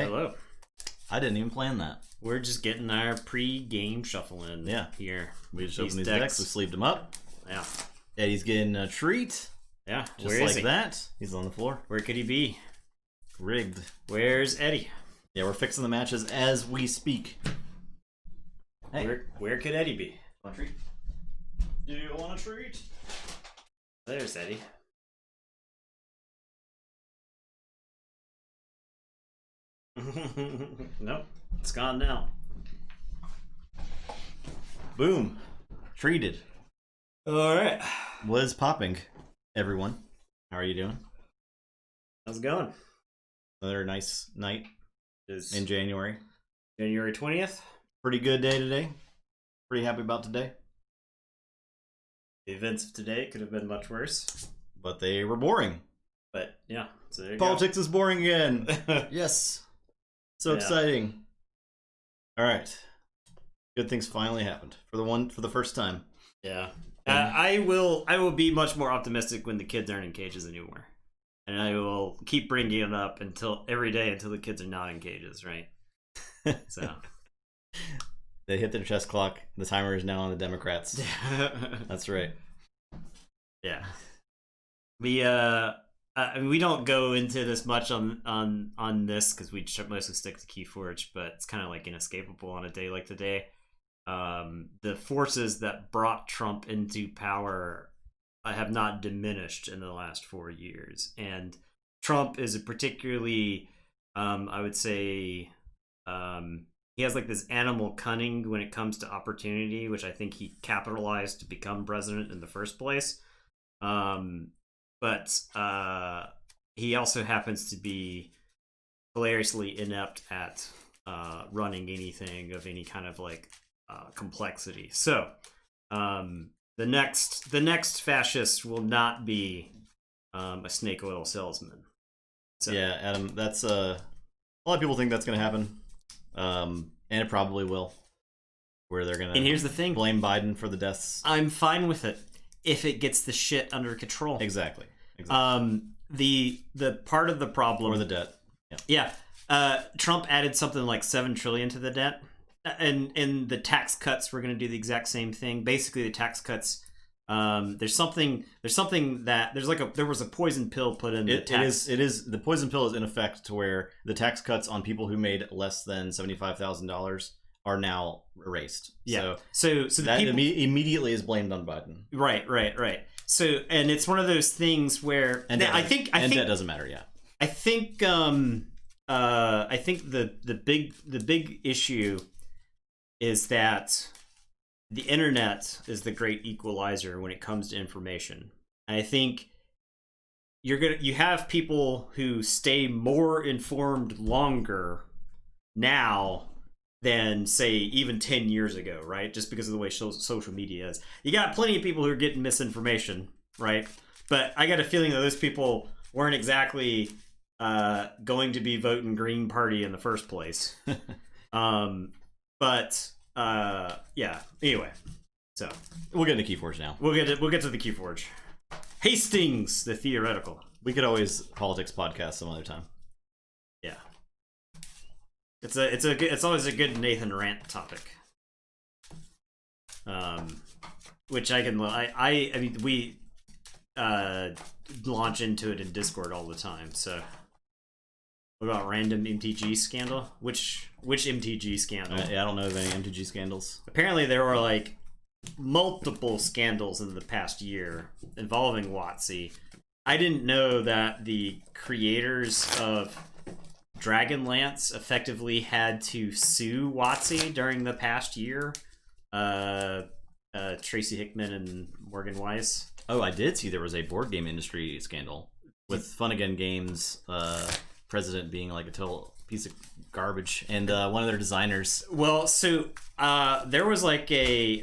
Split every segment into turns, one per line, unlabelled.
Hey,
Hello.
I didn't even plan that.
We're just getting our pre-game shuffle in here.
We just opened these decks. We sleeved them up.
Yeah.
Eddie's getting a treat.
Yeah.
Just
Where
like
is he?
that. He's on the floor.
Where could he be?
Rigged.
Where's Eddie?
Yeah, we're fixing the matches as we speak. Hey.
Where could Eddie be?
Want a treat? Do you want a treat?
There's Eddie. Nope. It's gone now.
Boom. Treated.
Alright.
What is popping, everyone? How are you doing?
How's it going?
Another nice night
Is
in January.
January 20th?
Pretty good day today. Pretty happy about today.
The events of today could have been much worse.
But they were boring.
But yeah, so there you
Politics is boring again.
go.
Yes. So
Yeah.
exciting. All right. Good things finally happened for the first time.
Yeah. I will be much more optimistic when the kids aren't in cages anymore. And I will keep bringing it up every day until the kids are not in cages, right? So
They hit their chest clock. The timer is now on the Democrats. That's right.
Yeah. We don't go into this much on this because we mostly stick to Keyforge, but it's kind of like inescapable on a day like today. The forces that brought Trump into power have not diminished in the last 4 years, and Trump is a particularly, I would say, he has like this animal cunning when it comes to opportunity, which I think he capitalized to become president in the first place. But he also happens to be hilariously inept at running anything of any kind of like complexity. So the next fascist will not be a snake oil salesman. So,
yeah, Adam, that's a lot of people think that's going to happen, and it probably will. Where they're going to,
and here's the thing:
blame Biden for the deaths.
I'm fine with it if it gets the shit under control.
Exactly.
The part of the problem
or the debt.
Yeah. Trump added something like $7 trillion to the debt, and the tax cuts were going to do the exact same thing. Basically, the tax cuts. There was a poison pill put in the tax.
It is the poison pill is in effect to where the tax cuts on people who made less than $75,000 are now erased.
Yeah. So
that immediately is blamed on Biden.
Right. So, and it's one of those things where I think
that doesn't matter. Yeah.
I think the big issue is that the internet is the great equalizer when it comes to information. And I think you have people who stay more informed longer now than, say, even 10 years ago, right? Just because of the way social media is. You got plenty of people who are getting misinformation, right? But I got a feeling that those people weren't exactly going to be voting Green Party in the first place. Yeah. Anyway, so
we'll get into Keyforge now.
We'll get to the Keyforge. Hastings, the theoretical.
We could always politics podcast some other time.
Yeah. It's always a good Nathan rant topic. Which I mean we launch into it in Discord all the time. So what about random MTG scandal? Which MTG scandal?
I don't know of any MTG scandals.
Apparently there were like multiple scandals in the past year involving WotC. I didn't know that the creators of Dragonlance effectively had to sue WotC during the past year. Tracy Hickman and Morgan Weiss.
Oh, I did see there was a board game industry scandal with Fun Again Games president being like a total piece of garbage, and one of their designers.
Well, so there was like a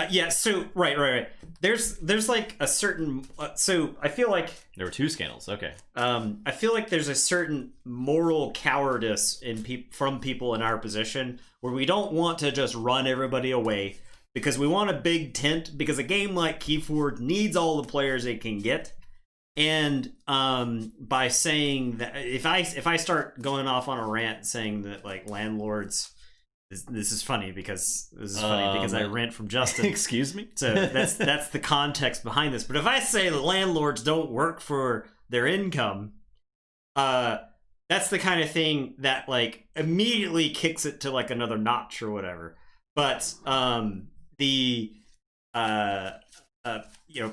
yeah, so right. There's like a certain so I feel like
there were two scandals. Okay.
I feel like there's a certain moral cowardice from people in our position where we don't want to just run everybody away because we want a big tent, because a game like Keyforge needs all the players it can get. And by saying that, if I start going off on a rant saying that like landlords, this is funny because I rent from Justin.
Excuse me.
So that's the context behind this. But if I say that landlords don't work for their income, that's the kind of thing that like immediately kicks it to like another notch or whatever. But you know,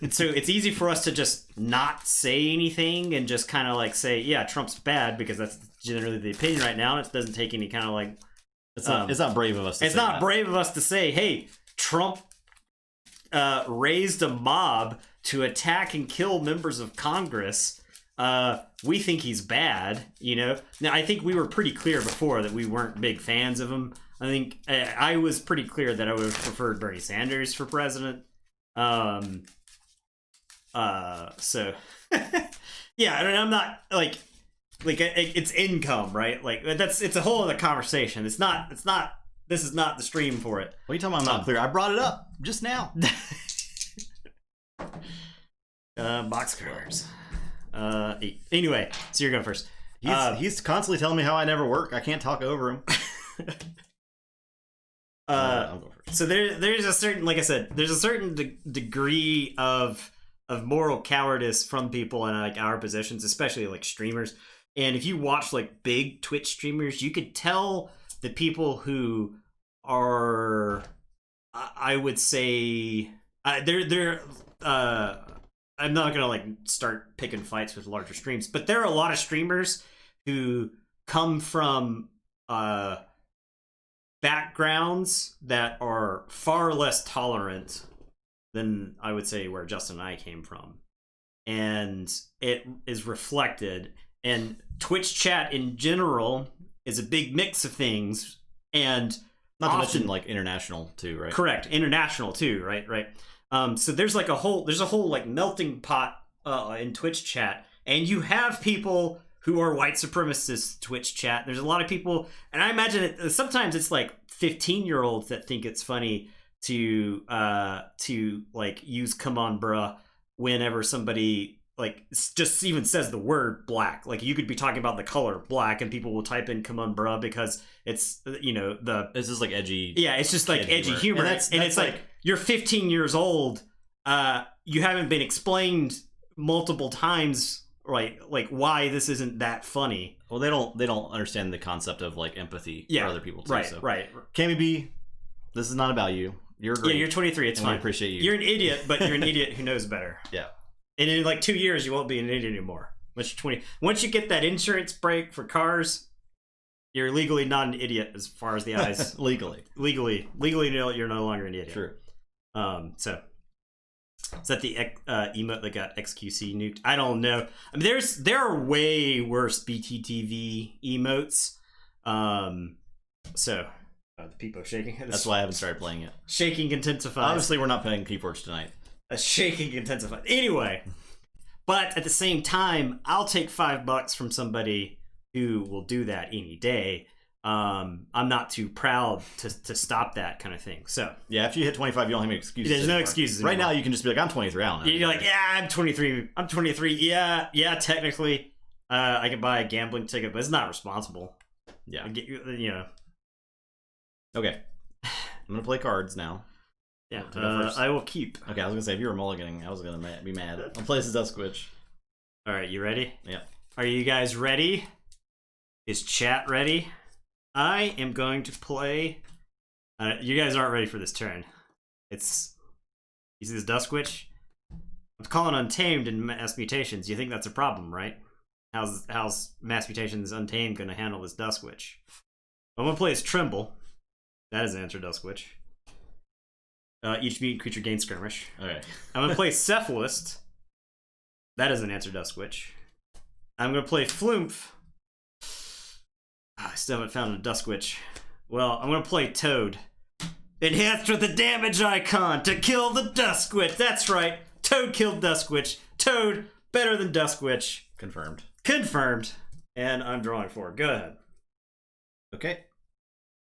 so it's easy for us to just not say anything and just kind of like say, yeah, Trump's bad, because that's generally the opinion right now. And it doesn't take any kind of like,
it's not brave of us to say
it's not
that.
brave of us to say, hey, Trump raised a mob to attack and kill members of Congress. We think he's bad, you know. Now, I think we were pretty clear before that we weren't big fans of him. I think I was pretty clear that I would have preferred Bernie Sanders for president. So yeah, I'm not like it's income, right? Like it's a whole other conversation. This is not the stream for it.
What are you talking about? I'm not clear. I brought it up just now.
Boxcars. Anyway, so you're going first.
He's constantly telling me how I never work. I can't talk over him. I'll go first.
So there's a certain, like I said, there's a certain degree of moral cowardice from people in like our positions, especially like streamers. And if you watch like big Twitch streamers, you could tell the people who are, I would say, they're I'm not gonna like start picking fights with larger streams, but there are a lot of streamers who come from backgrounds that are far less tolerant than I would say where Justin and I came from, and it is reflected. And Twitch chat in general is a big mix of things, and
not to mention like international too, right?
Correct, international too, right. So there's a whole like melting pot in Twitch chat, and you have people who are white supremacist Twitch chat. There's a lot of people, and I imagine sometimes it's like 15-year-olds that think it's funny to like use "come on, bruh" whenever somebody like just even says the word black. Like you could be talking about the color black, and people will type in "come on, bruh" because it's, you know,
this is like edgy.
Yeah, it's just like edgy humor,
and that's
it's like you're 15 years old. You haven't been explained multiple times, right? Like why this isn't that funny.
Well, they don't understand the concept of like empathy for other people too.
Right.
Cammy B, this is not about you. You're great.
Yeah, you're 23. It's fine.
We appreciate you.
You're an idiot, but you're an idiot who knows better.
Yeah.
And in like 2 years, you won't be an idiot anymore. Once you're 20, once you get that insurance break for cars, you're legally not an idiot as far as the eyes. Legally, you're no longer an idiot.
True.
So is that the emote that got XQC nuked? I don't know. I mean, there are way worse BTTV emotes. So the people are shaking.
That's why I haven't started playing it.
Shaking intensifies.
Obviously, we're not playing Keyforge tonight.
A shaking intensifies. Anyway, but at the same time, I'll take $5 from somebody who will do that any day. I'm not too proud to stop that kind of thing. So
yeah, after you hit 25, you don't have any excuses.
There's no excuses
right now. You can just be like, I'm 23. I don't know.
You're like, yeah, I'm 23. I'm 23. Yeah. Technically, I can buy a gambling ticket, but it's not responsible.
Yeah.
You know.
Okay. I'm gonna play cards now.
Yeah. I will keep.
Okay, I was gonna say if you were mulliganing, I was gonna be mad. I'll play this Duskwitch.
All right, you ready?
Yeah.
Are you guys ready? Is chat ready? I am going to play. You guys aren't ready for this turn. You see this Duskwitch? I'm calling Untamed in Mass Mutations. You think that's a problem, right? How's Mass Mutations Untamed going to handle this Duskwitch? I'm going to play as Tremble. That is an answer, Duskwitch. Each mutant creature gains skirmish.
Okay.
I'm going to play Cephalist. That is an answer, Duskwitch. I'm going to play Flumph. I still haven't found a Duskwitch. Well, I'm going to play Toad. Enhanced with the damage icon to kill the Duskwitch. That's right. Toad killed Duskwitch. Toad, better than Duskwitch.
Confirmed.
And I'm drawing 4. Go ahead.
Okay.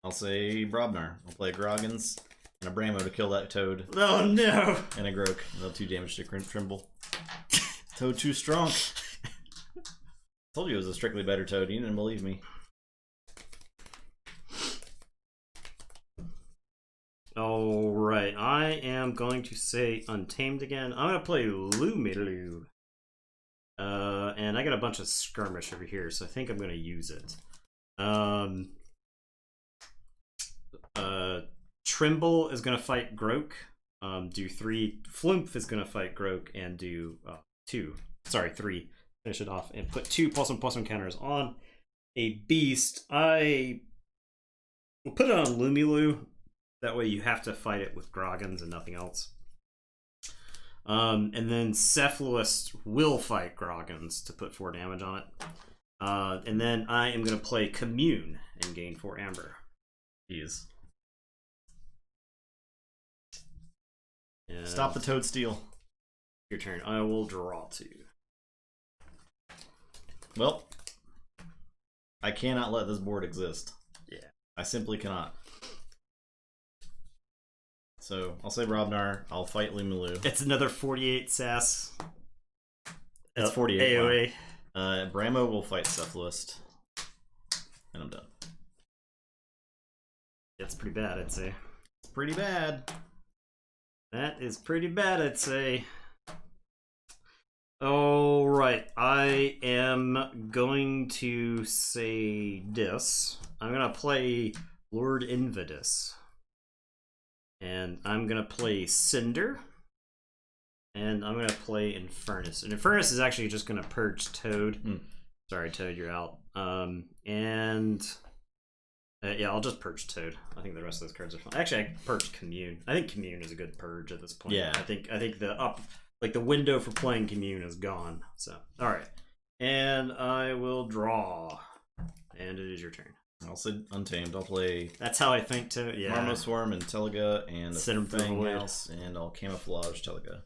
I'll say Brobnar. I'll play Groggins and a Bramo to kill that Toad.
Oh, no.
And a Groak. They'll 2 damage to Trimble. Toad too strong. Told you it was a strictly better Toad. You didn't believe me.
Alright, I am going to say Untamed again. I'm going to play Lumilu. And I got a bunch of skirmish over here, so I think I'm going to use it. Trimble is going to fight Groke. Do 3. Flumph is going to fight Groke and do 2. Sorry, 3. Finish it off and put 2 +1/+1 counters on a beast. I will put it on Lumilu. That way you have to fight it with Groggins and nothing else. And then Cephalus will fight Groggins to put 4 damage on it. And then I am going to play Commune and gain 4 Amber.
Jeez.
And
Stop the Toadsteal.
your turn. I will draw 2.
Well, I cannot let this board exist.
Yeah.
I simply cannot. So I'll say Robnar. I'll fight Lumilu.
It's another 48 sass.
It's 48.
AoE.
Wow. Bramo will fight Cephalus. And I'm done.
That's pretty bad, I'd say.
It's pretty bad.
That is pretty bad, I'd say. Alright, I am going to say this. I'm going to play Lord Invidus. And I'm going to play Cinder. And I'm going to play Infernus. And Infernus is actually just going to purge Toad. Sorry, Toad, you're out. Yeah, I'll just purge Toad. I think the rest of those cards are fine. Actually, I purged Commune. I think Commune is a good purge at this point.
Yeah.
I think the window for playing Commune is gone. So, all right. And I will draw. And it is your turn.
I'll say Untamed. I'll play
That's how I think to yeah.
Marmoswarm and Teliga and a
Send 'em through the
Fang
void.
House, and I'll camouflage Teliga.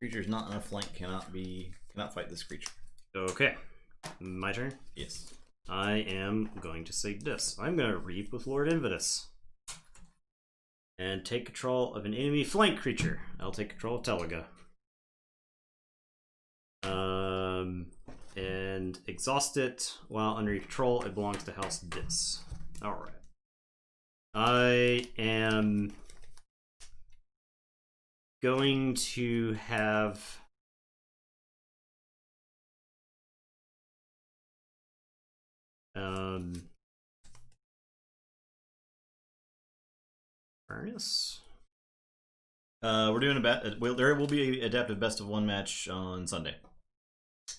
Creatures not on a flank cannot fight this creature.
Okay. My turn.
Yes.
I am going to say this. I'm going to Reap with Lord Invidus. And take control of an enemy flank creature. I'll take control of Teliga. And exhaust it while under your control. It belongs to House Dis. Alright. I am going to have Furnace.
We're doing there will be an adaptive best of 1 match on Sunday.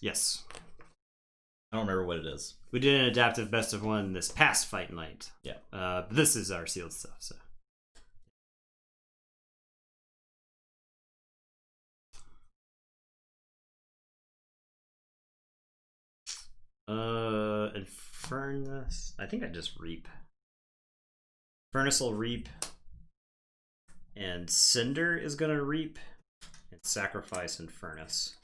Yes.
I don't remember what it is.
We did an adaptive best of 1 this past fight night.
Yeah.
But this is our sealed stuff, so. Infernus. I think I just Reap. Furnace will Reap. And Cinder is gonna Reap. And sacrifice Infernus.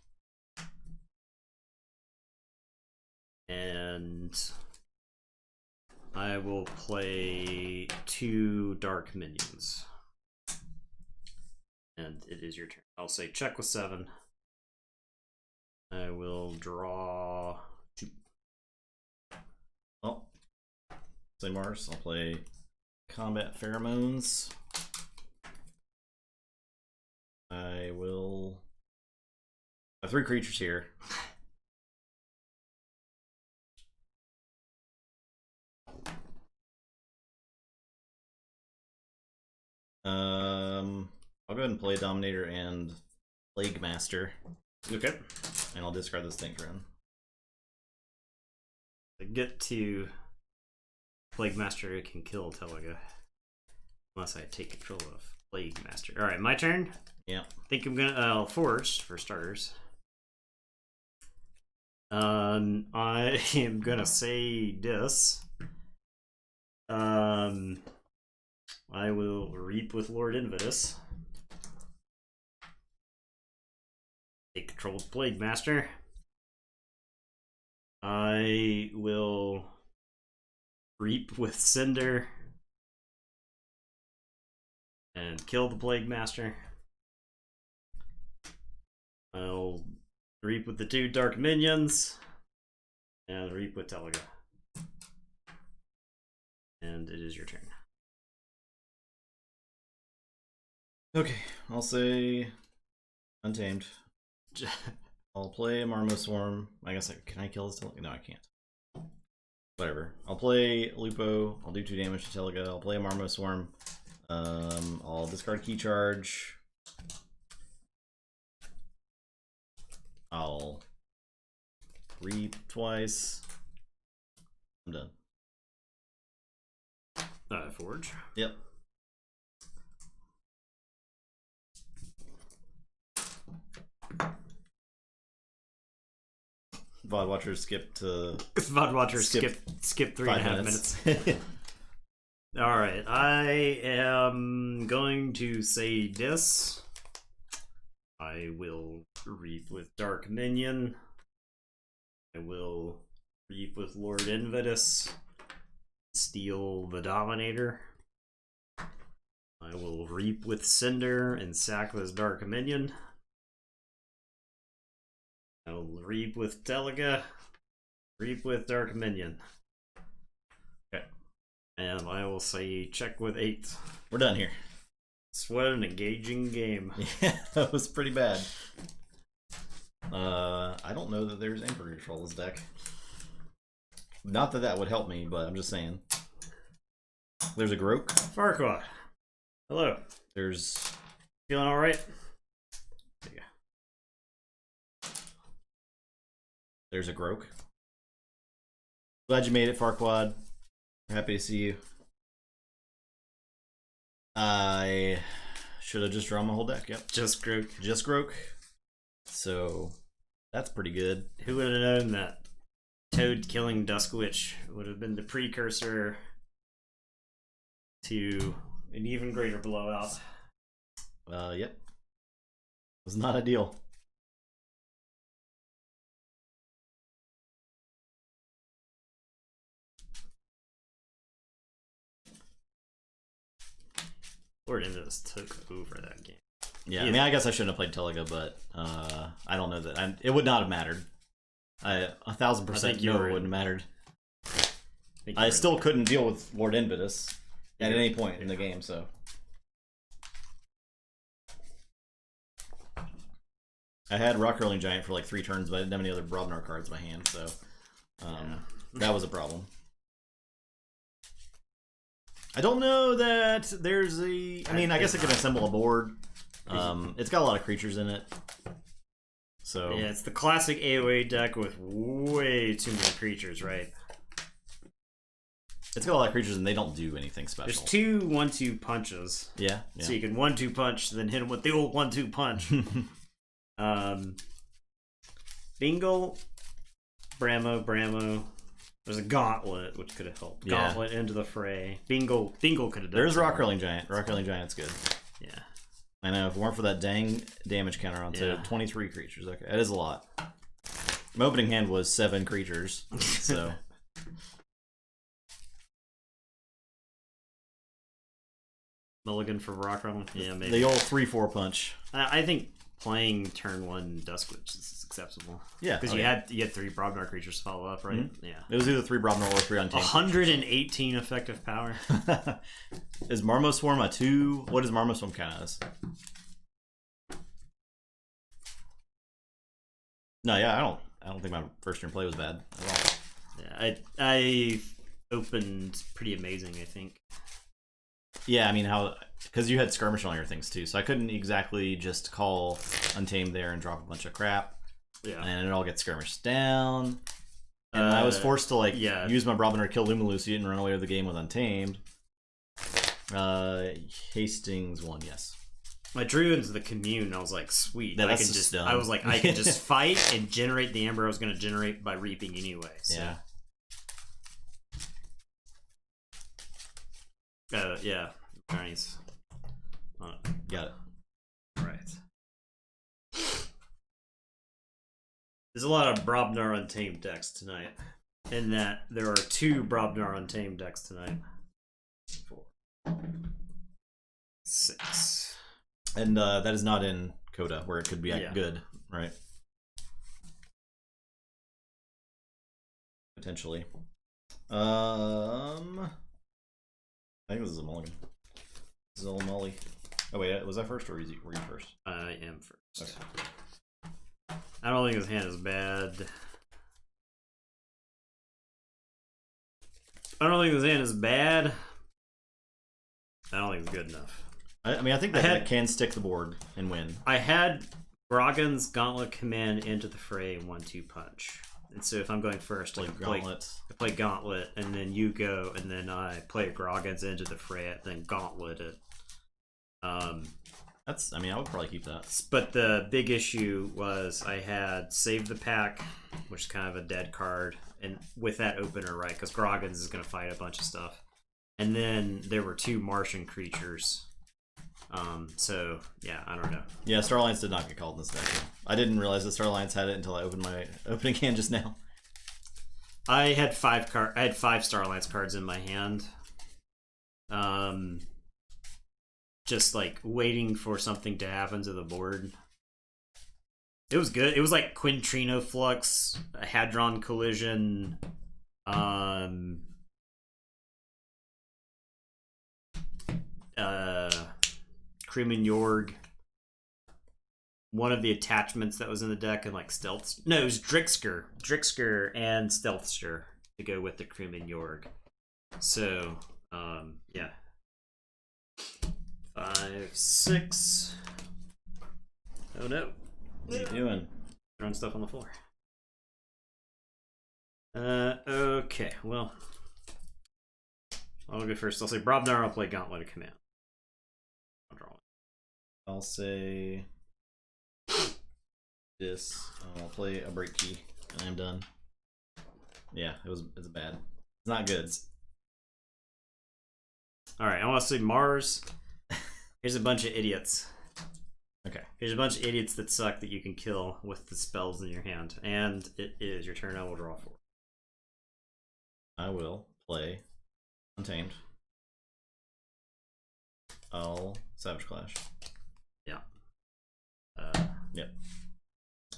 And I will play 2 dark minions. And it is your turn. I'll say check with 7. I will draw 2.
Oh. Say Mars. I'll play Combat Pheromones. I will have 3 creatures here. I'll go ahead and play Dominator and Plague Master.
Okay.
And I'll discard this thing around.
I get to Plague Master, it can kill Teliga. Unless I take control of Plague Master. Alright, my turn?
Yeah.
I think I'm gonna Forge for starters. I am gonna say this. I will Reap with Lord Invidus. Take control of Plague Master. I will Reap with Cinder. And kill the Plague Master. I'll Reap with the 2 dark minions. And Reap with Teliga. And it is your turn.
Okay, I'll say Untamed. I'll play Marmo Swarm. I guess can I kill this Teliga? No, I can't. Whatever. I'll play Lupo. I'll do 2 damage to Teliga. I'll play a Marmo Swarm. I'll discard Key Charge. I'll reap twice. I'm done.
Forge.
Yep. VOD Watchers skip to...
VOD Watchers skip 3.5 minutes. Alright, I am going to say this. I will reap with Dark Minion. I will reap with Lord Invitus. Steal the Dominator. I will reap with Cinder and sack this Dark Minion. I will reap with Teliga. Reap with Dark Minion.
Okay.
And I will say check with 8.
We're done here.
What an engaging game.
Yeah, that was pretty bad. I don't know that there's Emperor Control this deck. Not that that would help me, but I'm just saying. There's a Groke.
Farquaad. Hello.
There's...
Feeling alright? There you go.
There's a Groke. Glad you made it, Farquaad. Happy to see you. I should have just drawn my whole deck. Yep.
Just Groke.
Just Groke. So that's pretty good.
Who would have known that Toad killing Duskwitch would have been the precursor to an even greater blowout?
Yep. It was not ideal.
Lord Invitus took over that game.
Yeah, I mean, I guess I shouldn't have played Teliga, but I don't know that it would not have mattered. 1,000% know it wouldn't have mattered. I still couldn't deal with Lord Invitus at any point in the game, so. I had Rock Hurling Giant for like 3 turns, but I didn't have any other Brobnar cards in my hand, so that was a problem. I don't know that there's a... I mean, I guess I can assemble a board. It's got a lot of creatures in it. So
yeah, it's the classic AoE deck with way too many creatures, right?
It's got a lot of creatures and they don't do anything special.
There's 2 1-2 punches.
Yeah.
So you can 1-2 punch, then hit him with the old 1-2 punch. Bingle, Bramo. There's a Gauntlet, which could have helped.
Yeah.
Gauntlet into the fray. Bingle could have done
There's
something.
Rock Hurling Giant. Rock Hurling Giant's good.
Yeah.
I know, if it weren't for that dang damage counter on Toad, 23 creatures. Okay, that is a lot. My opening hand was 7 creatures, so...
Mulligan for Rock Hurling? Yeah, maybe.
The old 3-4 punch.
I think playing turn 1 Duskwitch is acceptable.
Yeah.
Because you had 3 Brobnar creatures to follow up, right?
Mm-hmm.
Yeah.
It was either 3 Brobnar or 3 Untamed.
118 effective power.
Is Marmo Swarm a 2? What does Marmo Swarm count as? No, yeah, I don't think my first turn play was bad at all.
Yeah, I opened pretty amazing, I think.
Yeah, I mean, because you had skirmish on your things too, so I couldn't exactly just call Untamed there and drop a bunch of crap.
Yeah.
And it all gets skirmished down. And I was forced to use my Brobnar to kill Lumilucian and run away with the game with Untamed. Hastings won, yes.
I drew into the commune and I was like, sweet.
Yeah,
I could just
dumb.
I was like, I could just fight and generate the amber I was gonna generate by reaping anyway. So.
Yeah.
Yeah. Nice.
Got it.
Right. There's a lot of Brobnar Untamed decks tonight. In that there are 2 Brobnar Untamed decks tonight. 4. 6.
And that is not in Coda, where it could be
Yeah.
good, right? potentially. I think this is a mulligan. This is all Molly. Oh wait, was I first or were you first?
I am first.
Okay.
I don't think his hand is bad. I don't think his hand is bad. I don't think it's good enough.
I mean, I think that can stick the board and win.
I had Grogan's Gauntlet Command into the fray 1-2 punch. And so if I'm going first, I play Gauntlet, and then you go, and then I play Grogan's into the fray, and then Gauntlet it.
That's. I mean, I would probably keep that.
But the big issue was I had Save the Pack, which is kind of a dead card, and with that opener, right? Because Grogan's is going to fight a bunch of stuff. And then there were 2 Martian creatures. So yeah, I don't know.
Yeah, Starlines did not get called in this deck. I didn't realize that Starlines had it until I opened my opening hand just now.
I had 5 Starlines cards in my hand. Just like waiting for something to happen to the board. It was good. It was like Quintrino Flux, Hadron Collision, Cream Yorg. One of the attachments that was in the deck, and like Stealth. No, it was Drixker and Stealthster to go with the Cream Yorg. So, yeah. 5, 6. Oh no.
What are you doing?
Throwing stuff on the floor. Okay, well. I'll go first. I'll say Brobnar, I'll play Gauntlet of Command. I'll draw it.
I'll say this. I'll play a break key, and I'm done. Yeah, it's bad. It's not good.
Alright, I want to say Mars. Here's a bunch of idiots.
Okay.
Here's a bunch of idiots that suck that you can kill with the spells in your hand. And it is your turn. I will draw 4.
I will play Untamed. I'll Savage Clash.
Yeah.
Yep.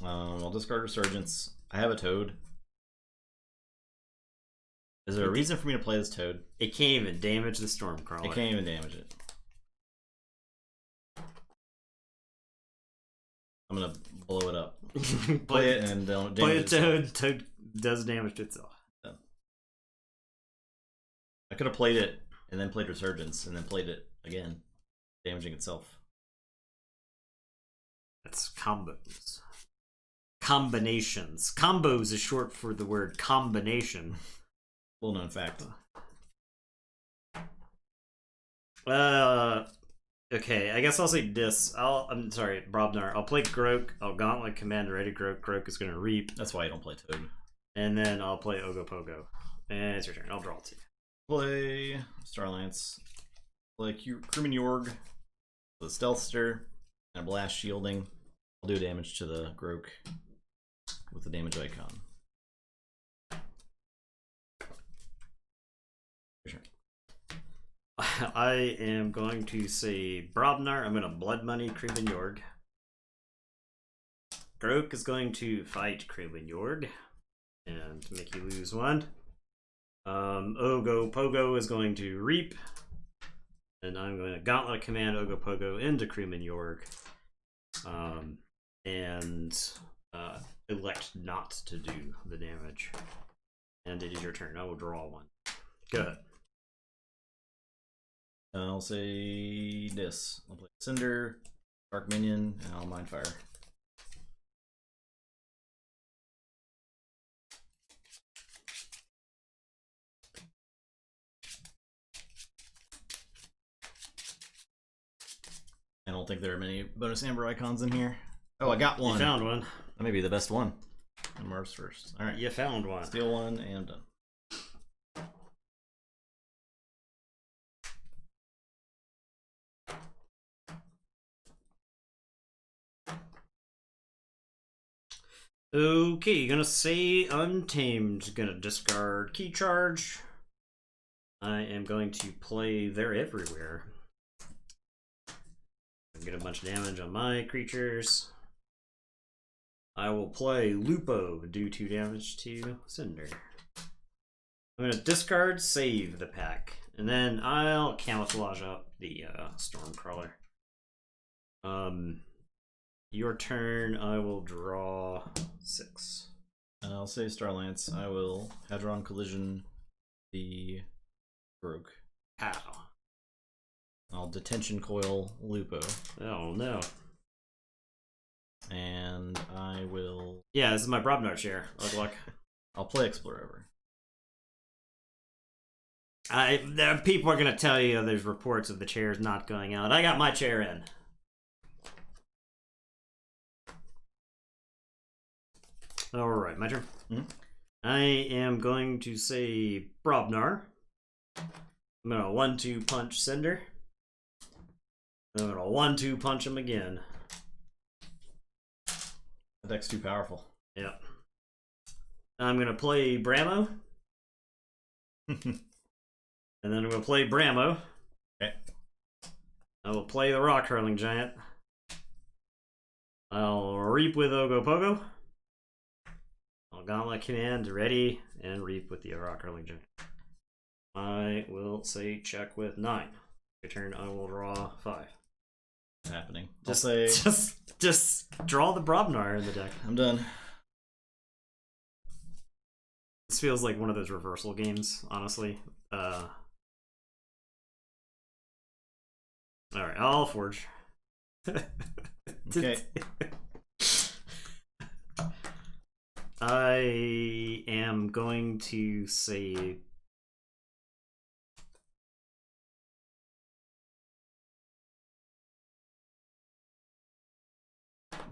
I'll discard Resurgence. I have a Toad. Is there a reason for me to play this Toad?
It can't even damage the Stormcrawler.
It can't even damage it. I'm gonna blow it up. Play it and don't damage
play a Toad. Toad does damage to itself.
Yeah. I could have played it and then played Resurgence and then played it again, damaging itself.
That's combos. Combinations. Combos is short for the word combination.
Little known fact.
Okay, I guess I'll say this. I'm sorry, Brobnar. I'll play Grok. I'll Gauntlet Command ready Grok. Grok is gonna reap.
That's why you don't play Toad.
And then I'll play Ogopogo. And it's your turn. I'll draw 2.
Play Starlance. Play Crewman Yorg. The Stealthster. And a Blast Shielding. I'll do damage to the Grok with the damage icon.
I am going to say Brobnar. I'm going to Blood Money Creeman Yorg. Grok is going to fight Creeman Yorg and make you lose 1. Ogopogo is going to reap. And I'm going to Gauntlet Command Ogopogo into Creeman Yorg. And elect not to do the damage. And it is your turn. I will draw 1. Go ahead.
I'll say this. I'll play Cinder, Dark Minion, and I'll Mind Fire. I don't think there are many bonus amber icons in here. Oh, I got one.
You found one.
That may be the best one. And Mars first. All right.
You found one.
Steal one, and I'm done.
Okay, gonna say Untamed. Gonna discard Key Charge. I am going to play They're Everywhere. Get a bunch of damage on my creatures. I will play Lupo, do 2 damage to Cinder. I'm gonna discard, save the pack, and then I'll camouflage up the Stormcrawler. Your turn. I will draw 6.
I'll say Starlance. I will Hadron Collision the Rogue.
How?
I'll Detention Coil Lupo.
Oh no.
And I will...
Yeah, this is my Brobnar chair. Good luck.
I'll play Explorer.
People are gonna tell you there's reports of the chairs not going out. I got my chair in. Alright, my turn.
Mm-hmm.
I am going to say Brobnar. I'm gonna 1-2 punch Cinder. I'm gonna 1-2 punch him again.
The deck's too powerful.
Yep. I'm gonna play Bramo. And then I'm gonna play Bramo.
Okay.
I will play the Rock Hurling Giant. I'll Reap with Ogopogo. I'll Gauntlet Command ready and Reap with the Rock Hurling Giant. I will say check with 9. Your turn, I will draw 5.
It's happening.
Just draw the Brobnar in the deck.
I'm done.
This feels like one of those reversal games, honestly. Alright, I'll Forge.
Okay.
I am going to say...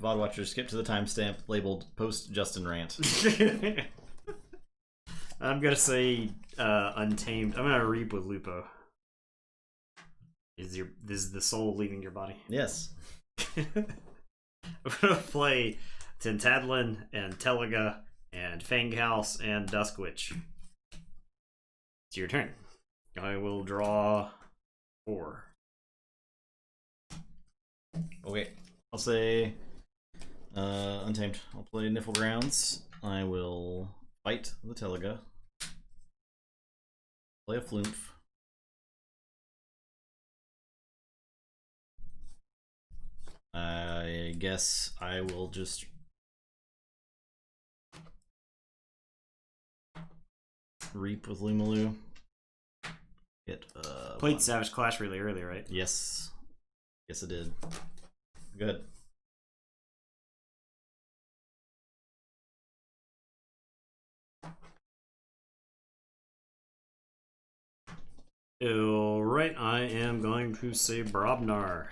VOD Watcher, skip to the timestamp labeled post Justin rant.
I'm gonna say Untamed. I'm gonna Reap with Lupo. Is the soul leaving your body?
Yes.
I'm gonna play Tintadlin and Teliga and Fanghouse and Duskwitch. It's your turn. I will draw 4.
Okay. I'll say Untamed. I'll play Niffle Grounds. I will fight the Teliga. Play a Flumph. I guess I will just Reap with Lumalu. Get
Played Savage Clash really early, right?
Yes. Yes, it did. Good.
Alright, I am going to say Brobnar.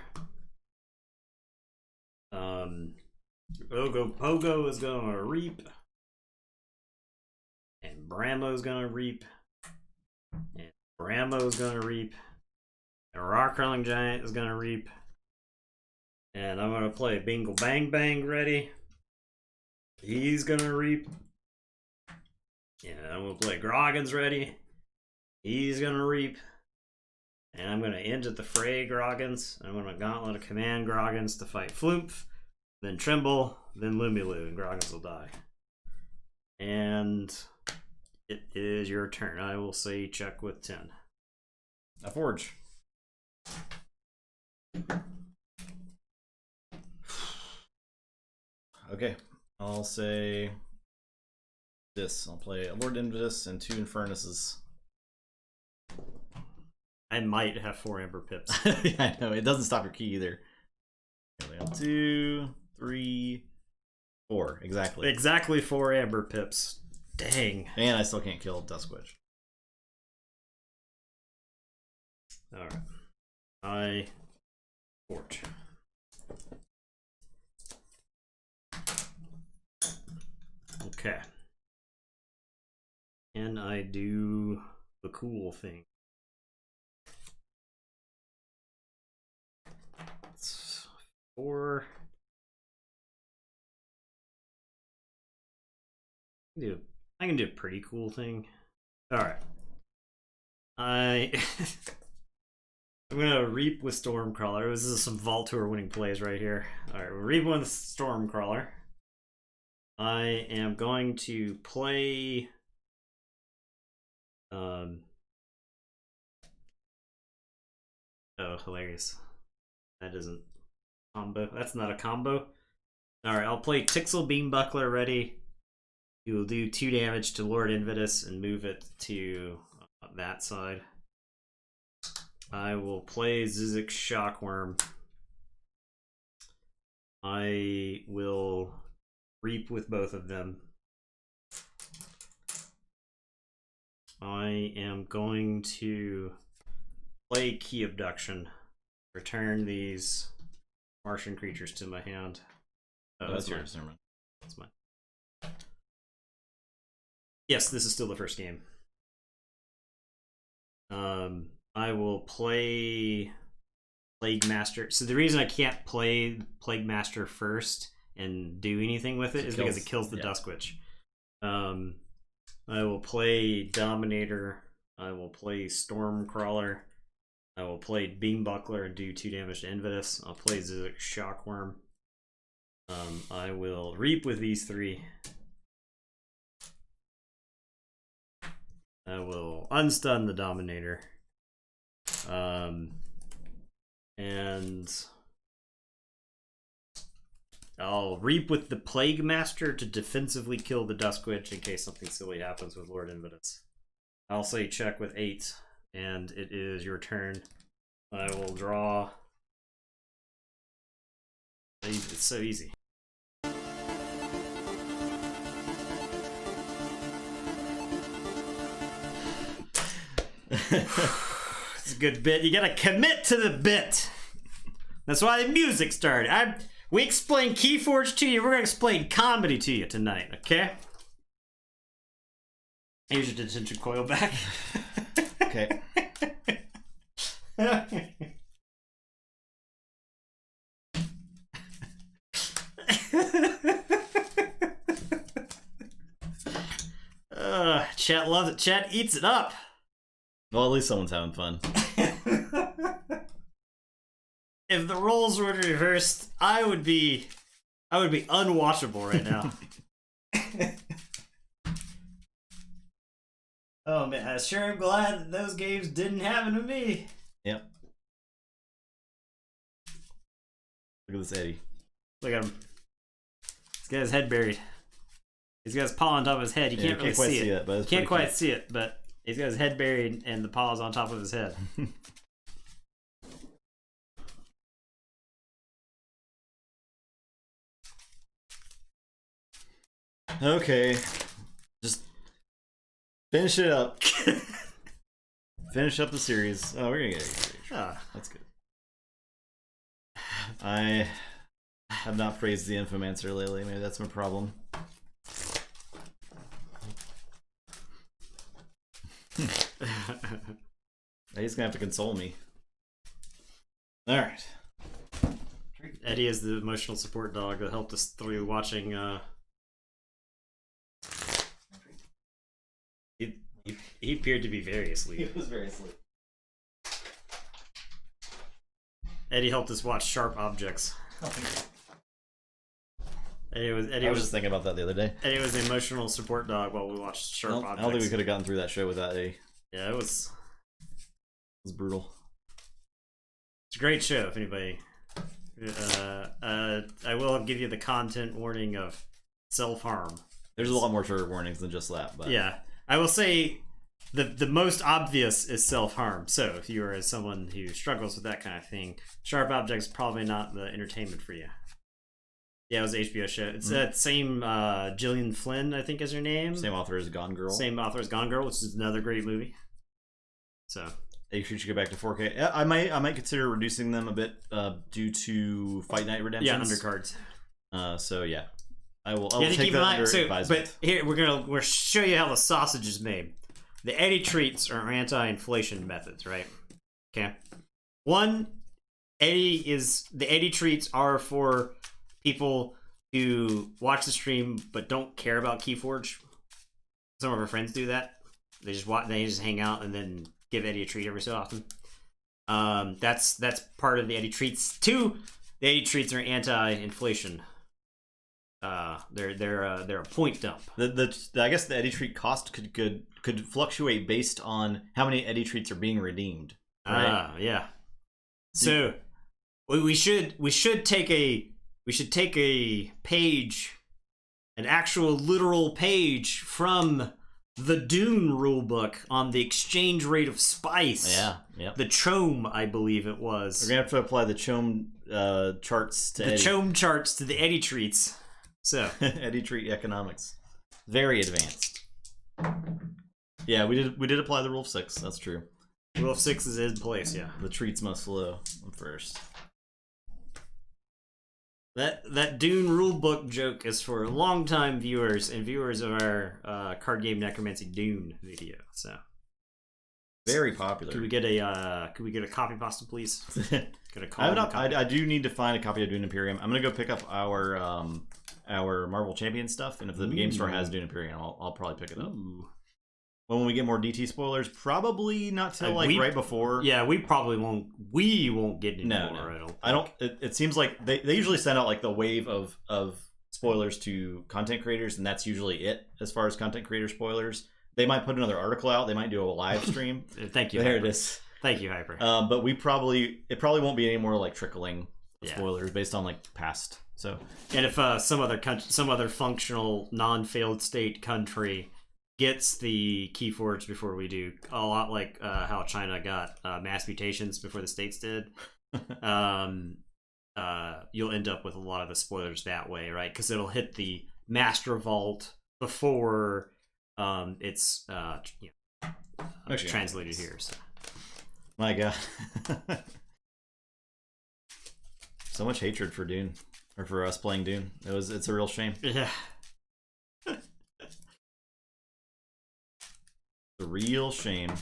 Ogopogo is gonna Reap. And Bramo's gonna Reap. And Bramo's gonna Reap. And Rock Hurling Giant is gonna Reap. And I'm gonna play Bingle Bang Bang ready. He's gonna Reap. And I'm gonna play Groggins ready. He's gonna Reap. And I'm gonna end at the fray Groggins. I'm gonna Gauntlet a Command Groggins to fight Flumph. Then Tremble, then Lumilu, and Groggins will die. And it is your turn. I will say check with 10.
A Forge. Okay. I'll say this. I'll play a Lord Impetus and 2 Infernuses.
I might have 4 Amber Pips.
Yeah, I know. It doesn't stop your key either. 2, 3, 4. Exactly.
Exactly 4 Amber Pips. Dang.
And I still can't kill Duskwitch.
Alright. I Forge. Okay. Can I do the cool thing? It's 4. I can do a pretty cool thing. Alright. I'm gonna Reap with Stormcrawler. This is some Vault Tour winning plays right here. Alright, we're Reap with Stormcrawler. I am going to play Oh, hilarious. That isn't combo. That's not a combo. Alright, I'll play Tixel Beam Buckler ready. You will do 2 damage to Lord Invitus and move it to that side. I will play Zizek Shockworm. I will reap with both of them. I am going to play Key Abduction. Return these Martian creatures to my hand.
Oh, that's yours. Never mind.
That's mine. Yes, this is still the first game. I will play Plague Master. So the reason I can't play Plague Master first and do anything with it is because it kills the Dusk Witch. I will play Dominator. I will play Stormcrawler. I will play Beam Buckler and do 2 damage to Invitus. I'll play Zizek Shockworm. I will reap with these 3. I will unstun the Dominator. And I'll reap with the Plague Master to defensively kill the Dusk Witch in case something silly happens with Lord Invitus. I'll say check with 8, and it is your turn. I will draw. It's so easy. It's a good bit. You gotta commit to the bit. That's why the music started. We explained Keyforge to you. We're gonna explain comedy to you tonight, okay? Here's your detention coil back.
Okay.
Chat loves it. Chat eats it up.
Well, at least someone's having fun.
If the roles were reversed, I would be unwatchable right now. Oh man, I sure am glad that those games didn't happen to me.
Yep. Look at this Eddie.
Look at him. He's got his head buried. He's got his paw on top of his head. You can't really
quite
see it.
But
can't quite see it, but he's got his head buried and the paw's on top of his head.
Okay. Just finish it up. Finish up the series. Oh, we're gonna get it. That's good. I have not praised the Infomancer lately. Maybe that's my problem. He's gonna have to console me. Alright.
Eddie is the emotional support dog that helped us through watching he appeared to be very asleep.
He was very asleep.
Eddie helped us watch Sharp Objects. Eddie was
just thinking about that the other day.
Eddie was the emotional support dog while we watched Sharp Objects.
I don't think we could have gotten through that show without Eddie.
Yeah, it was
brutal.
It's a great show if anybody I will give you the content warning of self-harm.
There's a lot more trigger warnings than just that, but
yeah. I will say the most obvious is self-harm. So if you are someone who struggles with that kind of thing, Sharp Objects is probably not the entertainment for you. Yeah, it was an HBO show. It's that same Gillian Flynn, I think is her name.
Same author as Gone Girl.
Same author as Gone Girl, which is another great movie. So
you should go back to 4K. Yeah, I might consider reducing them a bit due to Fight Night Redemptions.
Yeah, undercards.
So yeah, I will
Yeah,
take that under advisement.
But here we're show you how the sausage is made. The Eddie treats are anti-inflation methods, right? Okay. One, the Eddie treats are for people who watch the stream but don't care about Keyforge. Some of our friends do that. They just hang out and then give Eddie a treat every so often. That's part of the Eddie treats. Two, the Eddie treats are anti-inflation they're a point dump.
I guess the Eddie treat cost could fluctuate based on how many Eddie treats are being redeemed. Right?
Yeah. So we should take a page, an actual literal page from the Dune rulebook on the exchange rate of spice.
Yeah.
The CHOAM, I believe it was.
We're gonna have to apply the CHOAM charts to Eddie.
CHOAM charts to the Eddie treats. So
Eddie treat economics, very advanced. Yeah, we did apply the rule of 6. That's true.
Rule of 6 is in place. Yeah.
The treats must flow first.
That Dune rulebook joke is for longtime viewers and viewers of our card game necromancy Dune video. So
very popular.
Could we get a copy pasta, please?
I do need to find a copy of Dune Imperium. I'm gonna go pick up our Marvel Champion stuff, and if the game store has Dune Imperium, I'll probably pick it up.
Ooh.
When we get more DT spoilers, probably not till right before.
Yeah, we probably won't. We won't get any more.
No. I don't. It seems like they usually send out like the wave of spoilers to content creators, and that's usually it as far as content creator spoilers. They might put another article out. They might do a live stream.
Thank you.
There
Hyper.
it is.
Thank you, Hyper.
But it probably won't be any more like trickling spoilers based on like past. So,
and if some other functional non-failed state country gets the Keyforge before we do, a lot like how China got mass mutations before the States did, you'll end up with a lot of the spoilers that way, right? Because it'll hit the master vault before it's translated here. So.
My God. So much hatred for Dune, or for us playing Dune. It's a real shame.
Yeah.
A real shame.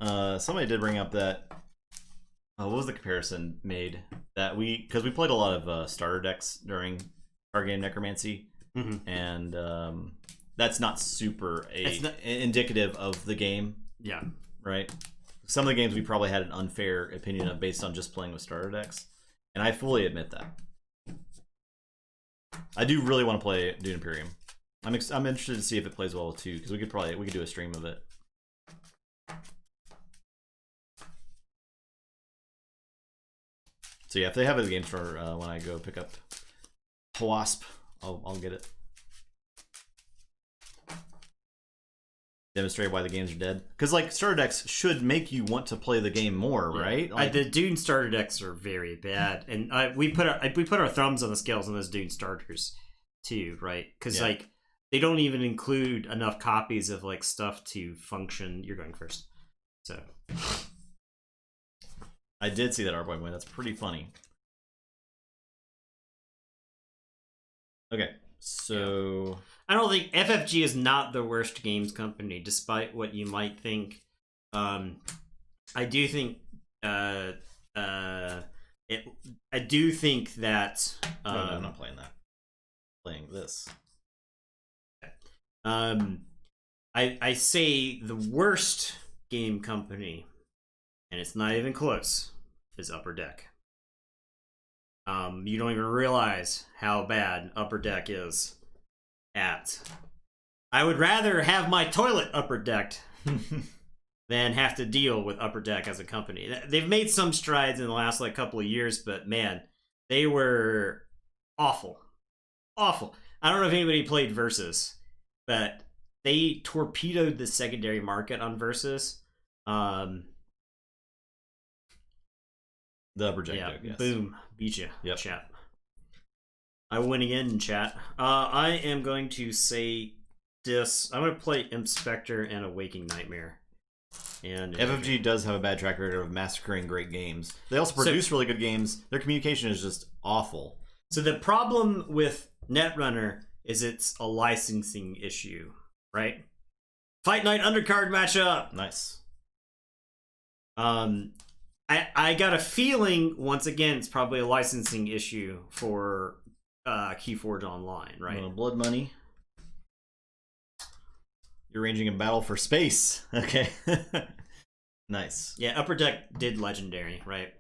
Somebody did bring up that. What was the comparison made that because we played a lot of starter decks during our game Necromancy, and that's not super indicative of the game.
Yeah.
Right. Some of the games we probably had an unfair opinion of based on just playing with starter decks, and I fully admit that. I do really want to play Dune Imperium. I'm interested to see if it plays well too, because we could do a stream of it. So yeah, if they have it at the game store when I go pick up Wasp, I'll get it. Demonstrate why the games are dead, because like starter decks should make you want to play the game more, right? Like,
the Dune starter decks are very bad, and we put our thumbs on the scales on those Dune starters too, right? Because like they don't even include enough copies of like stuff to function. You're going first, so
I did see that Arboy win. That's pretty funny. Okay, so
I don't think FFG is not the worst games company, despite what you might think. I do think I do think that
no, I'm not playing that. I'm playing this.
I say the worst game company, and it's not even close, is Upper Deck. You don't even realize how bad Upper Deck is at. I would rather have my toilet upper decked than have to deal with Upper Deck as a company. They've made some strides in the last like couple of years, but man, they were awful. Awful. I don't know if anybody played Versus, but they torpedoed the secondary market on Versus.
The Upper Deck deck, yes.
Boom. Beat you,
yep.
Chat. I win again in chat. I am going to say this. I'm going to play Inspector and a Waking Nightmare. And
FFG does have a bad track record of massacring great games. They also produce really good games. Their communication is just awful.
So the problem with Netrunner is it's a licensing issue, right? Fight Night undercard matchup.
Nice.
I got a feeling, once again, it's probably a licensing issue for Keyforge Online, right?
Blood money. You're arranging a battle for space. Okay. Nice.
Yeah, Upper Deck did legendary, right?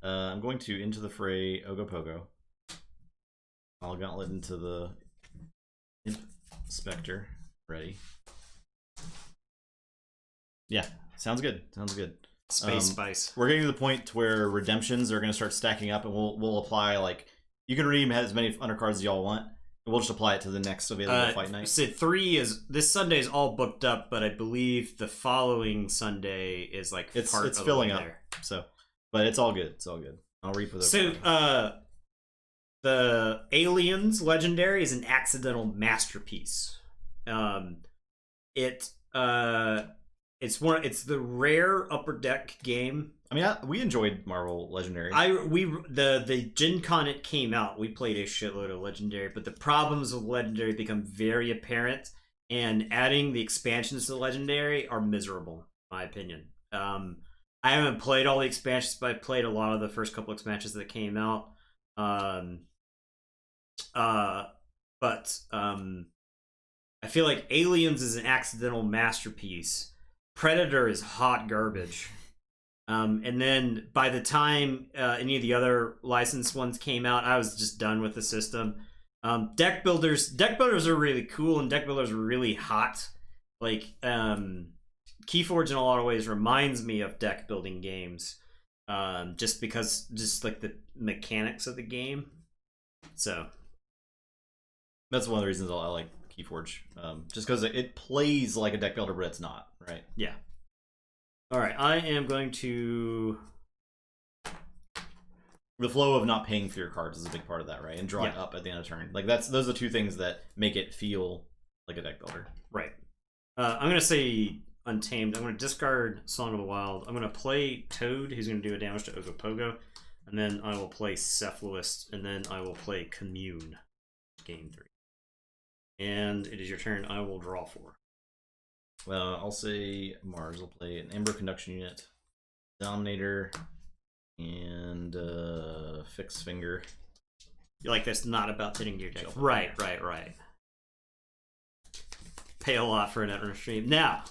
I'm going to Into the Fray Ogopogo. I'll gauntlet into the Imp Spectre. Ready. Yeah, sounds good. Sounds good.
Space Spice.
We're getting to the point where redemptions are going to start stacking up, and we'll apply, like, you can redeem as many undercards as y'all want. We'll just apply it to the next available fight night.
So 3 is this Sunday is all booked up, but I believe the following Sunday is like
it's
part of
filling
it
up.
there.
So, but it's all good. It's all good. I'll read for those.
So the Aliens Legendary is an accidental masterpiece. It's the rare Upper Deck game.
I mean, we enjoyed Marvel Legendary.
The Gen Con it came out, we played a shitload of Legendary, but the problems with Legendary become very apparent, and adding the expansions to Legendary are miserable, in my opinion. I haven't played all the expansions, but I played a lot of the first couple expansions that came out. But I feel like Aliens is an accidental masterpiece. Predator is hot garbage. And then by the time any of the other licensed ones came out, I was just done with the system. Deck builders are really cool, and deck builders are really hot. Like Keyforge in a lot of ways reminds me of deck building games, just like the mechanics of the game. So
that's one of the reasons I like Keyforge, just because it plays like a deck builder, but it's not, right?
Yeah. All right, I am going to.
The flow of not paying for your cards is a big part of that, right? And drawing up at the end of turn, like those are two things that make it feel like a deck builder,
right? I'm gonna say Untamed. I'm gonna discard Song of the Wild. I'm gonna play Toad, who's gonna do a damage to Ogopogo, and then I will play Cephalist, and then I will play Commune. Game 3. And it is your turn. I will draw 4.
I'll say Mars will play an Ember Conduction Unit, Dominator, and Fixed Finger.
You like this? Not about hitting your deck. Right. Pay a lot for a Netrunner stream. Now,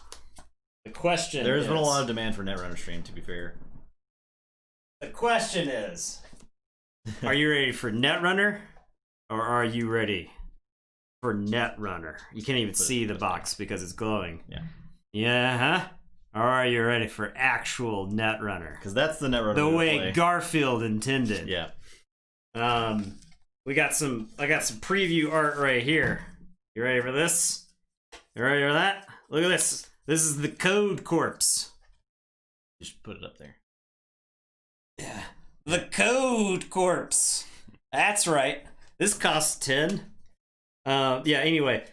the question
There's been a lot of demand for Netrunner stream, to be fair.
The question is, are you ready for Netrunner, or are you ready for Netrunner? You can't even see the box because it's glowing. Yeah, huh? Or are you ready for actual Netrunner?
Because that's the Netrunner.
The way Garfield intended.
Yeah.
I got some preview art right here. You ready for this? You ready for that? Look at this. This is the Code Corpse.
You should put it up there.
Yeah. The Code Corpse. That's right. This costs 10. Anyway,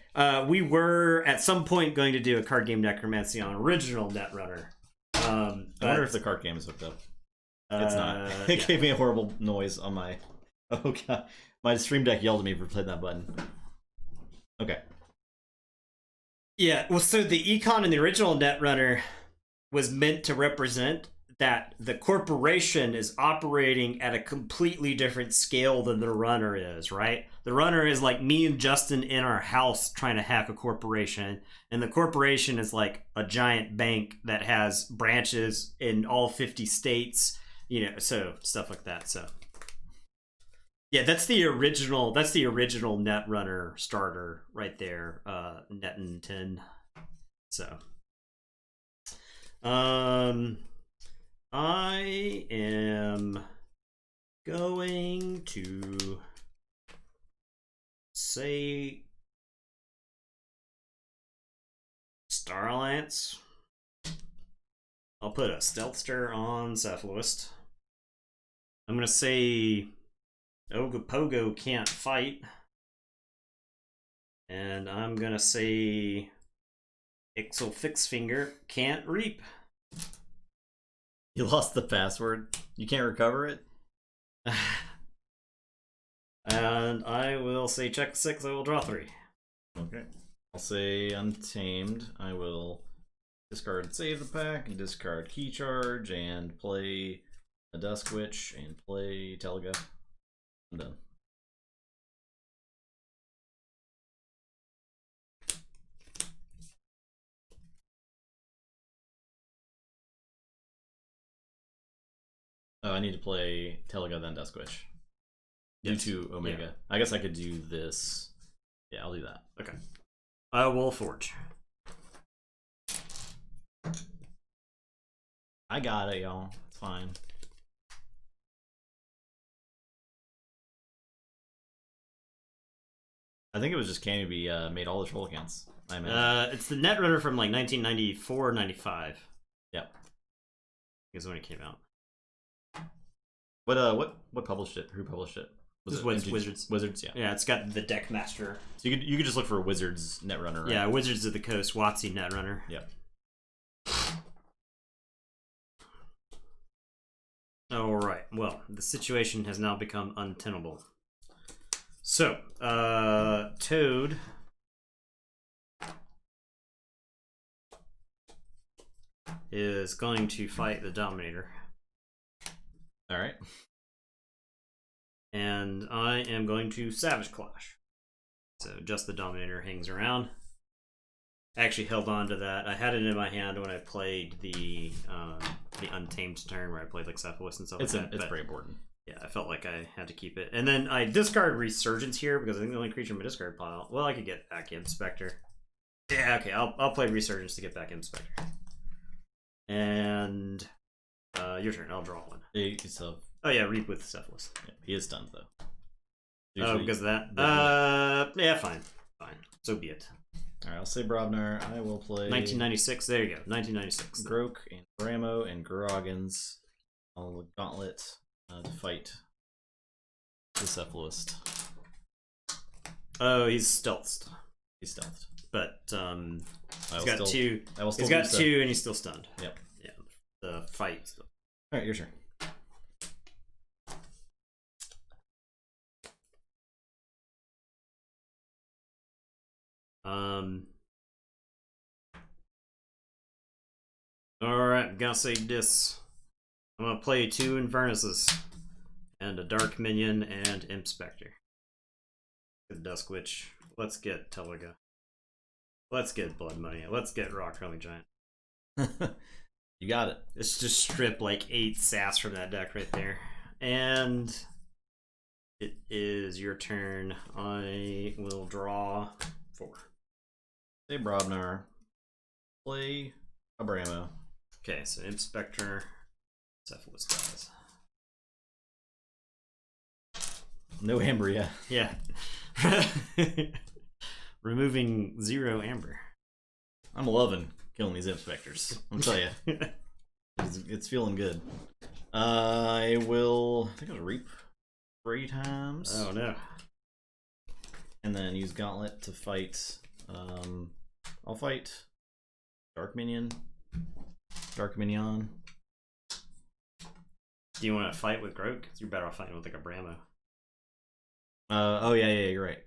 we were at some point going to do a card game necromancy on original Netrunner.
I wonder if the card game is hooked up. It's not. It gave me a horrible noise on my. Oh god, my stream deck yelled at me for playing that button. Okay.
Yeah, well, so the econ in the original Netrunner was meant to represent that the corporation is operating at a completely different scale than the runner is, right? The runner is like me and Justin in our house trying to hack a corporation, and the corporation is like a giant bank that has branches in all 50 states, so stuff like that. So yeah, that's the original Netrunner starter right there, Netin 10. So I am going to say Star Alliance. I'll put a Stealthster on Cephalist. I'm going to say Ogopogo can't fight. And I'm going to say Ixal Fixfinger can't reap.
You lost the password. You can't recover it?
And I will say check 6, I will draw 3.
Okay. I'll say Untamed. I will discard Save the Pack and discard Key Charge and play a Dusk Witch and play Telegraph. I'm done. Oh, I need to play Telegraph then Dusk Witch. Do 2 Omega. Yeah. I guess I could do this. Yeah, I'll do that.
Okay. I will forge.
I got it, y'all. It's fine. I think it was just Canopy made all the troll accounts. I imagine.
It's the Netrunner from like 1994, 95.
Yep.
Is when it came out.
What published it? Who published it?
Was it Wizards?
Wizards, yeah.
Yeah, it's got the Deck Master.
So you could just look for Wizards Netrunner, right?
Yeah, Wizards of the Coast, WotC Netrunner.
Yep.
All right. Well, the situation has now become untenable. So, Toad is going to fight the Dominator.
All right.
And I am going to Savage Clash. So just the Dominator hangs around. I actually held on to that. I had it in my hand when I played the Untamed turn where I played like Cephalus and stuff like that.
It's pretty important.
Yeah, I felt like I had to keep it. And then I discard Resurgence here because I think the only creature in my discard pile. Well, I could get back Inspector. Yeah, okay, I'll play Resurgence to get back Inspector. And your turn. I'll draw one. Oh yeah, Reap with Cephalus.
Yeah, he is stunned though.
Usually, because of that. Yeah, fine. So be it.
All right, I'll say Brobnar. I will play
1996. There you go. 1996.
Grok and Bramo and Groggins. I'll Gauntlet to fight the Cephalist.
Oh, he's stealthed.
He's stealthed.
But he's got two.
He's
got two, and he's still stunned.
Yep.
Yeah. The fight.
All right, your turn.
Alright, gotta say this. I'm gonna play 2 Invernuses and a Dark Minion and Inspector. Dusk Witch. Let's get Telega. Let's get Blood Money. Let's get Rock Hurling Giant.
You got it.
Let's just strip like 8 sass from that deck right there. And it is your turn. I will draw 4.
Say Brobnar. Play a Bramo.
Okay, so Inspector, Cephalus dies.
No Amber, yeah.
Yeah. Removing 0 Amber.
I'm loving killing these Inspectors. I'll tell you. It's feeling good. I think I'll Reap 3 times.
Oh no.
And then use Gauntlet to fight. I'll fight Dark Minion. Dark Minion.
Do you want to fight with Grok? Because you're better off fighting with like a Bramo.
Oh yeah, you're right.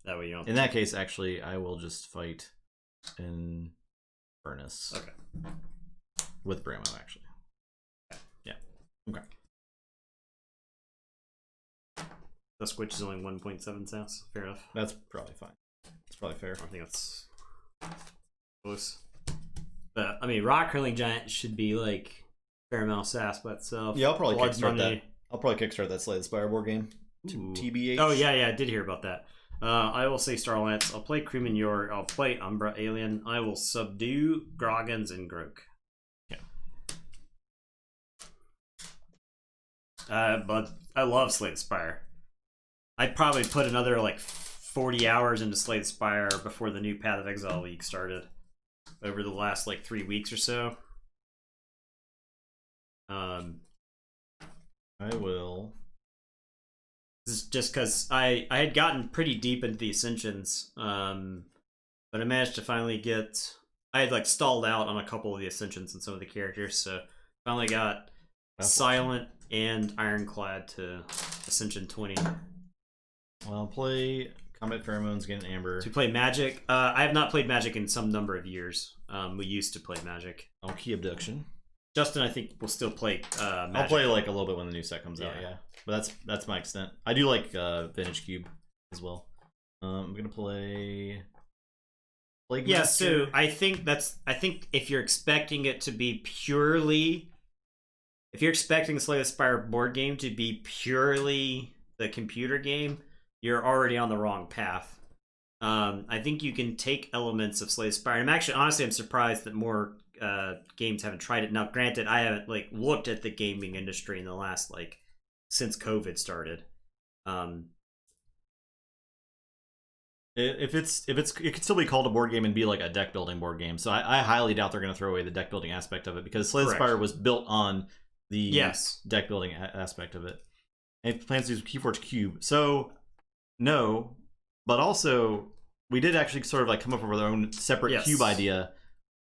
That way you don't.
In that case, actually, I will just fight in Furnace.
Okay.
With Bramo, actually. Yeah. Okay.
The Squitch is only 1.7 cents. Fair enough.
That's probably fine. That's probably fair.
I think that's close. But I mean, Rock Hurling Giant should be like fair amount of sass by itself.
Yeah, I'll probably kickstart that. I'll probably kickstart that Slay the Spire board game. TBH.
Oh yeah, I did hear about that. I will say Starlance. I'll play Cream and Yor. I'll play Umbra Alien. I will subdue Groggins and Grok. Yeah. But I love Slay the Spire. I'd probably put another like 40 hours into Slay the Spire before the new Path of Exile League started. Over the last like 3 weeks or so.
I will.
This is just because I had gotten pretty deep into the Ascensions, but I managed to finally get. I had like stalled out on a couple of the Ascensions and some of the characters, so finally got Silent and Ironclad to Ascension 20.
Well, I'll play Combat Pheromones, get an Amber.
To play Magic, I have not played Magic in some number of years. We used to play Magic.
I'll Key Abduction.
Justin, I think, will still play Magic.
I'll play like a little bit when the new set comes out, yeah. But that's my extent. I do like Vintage Cube as well. I'm gonna play Plague Master.
So I think if you're expecting it to be purely, if you're expecting the Slay the Spire board game to be purely the computer game, you're already on the wrong path. I think you can take elements of Slay the Spire. I'm surprised that more games haven't tried it. Now, granted, I haven't like looked at the gaming industry in the last like since COVID started.
If it could still be called a board game and be like a deck building board game. So I highly doubt they're going to throw away the deck building aspect of it, because Slay the Spire was built on the deck building aspect of it. And it plans to use Keyforge Cube. So no, but also we did actually sort of like come up with our own separate cube idea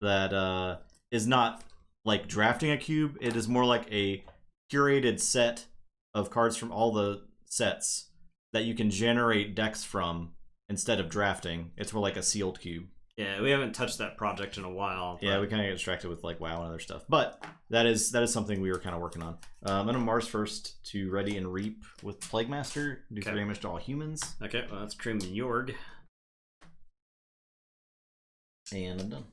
that is not like drafting a cube. It is more like a curated set of cards from all the sets that you can generate decks from. Instead of drafting, it's more like a sealed cube.
Yeah, we haven't touched that project in a while.
Yeah, we kind of get distracted with like WoW and other stuff. But that is something we were kind of working on. I'm gonna Mars first to ready and reap with Plague Master. Do 3 damage to all humans.
Okay, well that's Krim and Yorg.
And I'm done.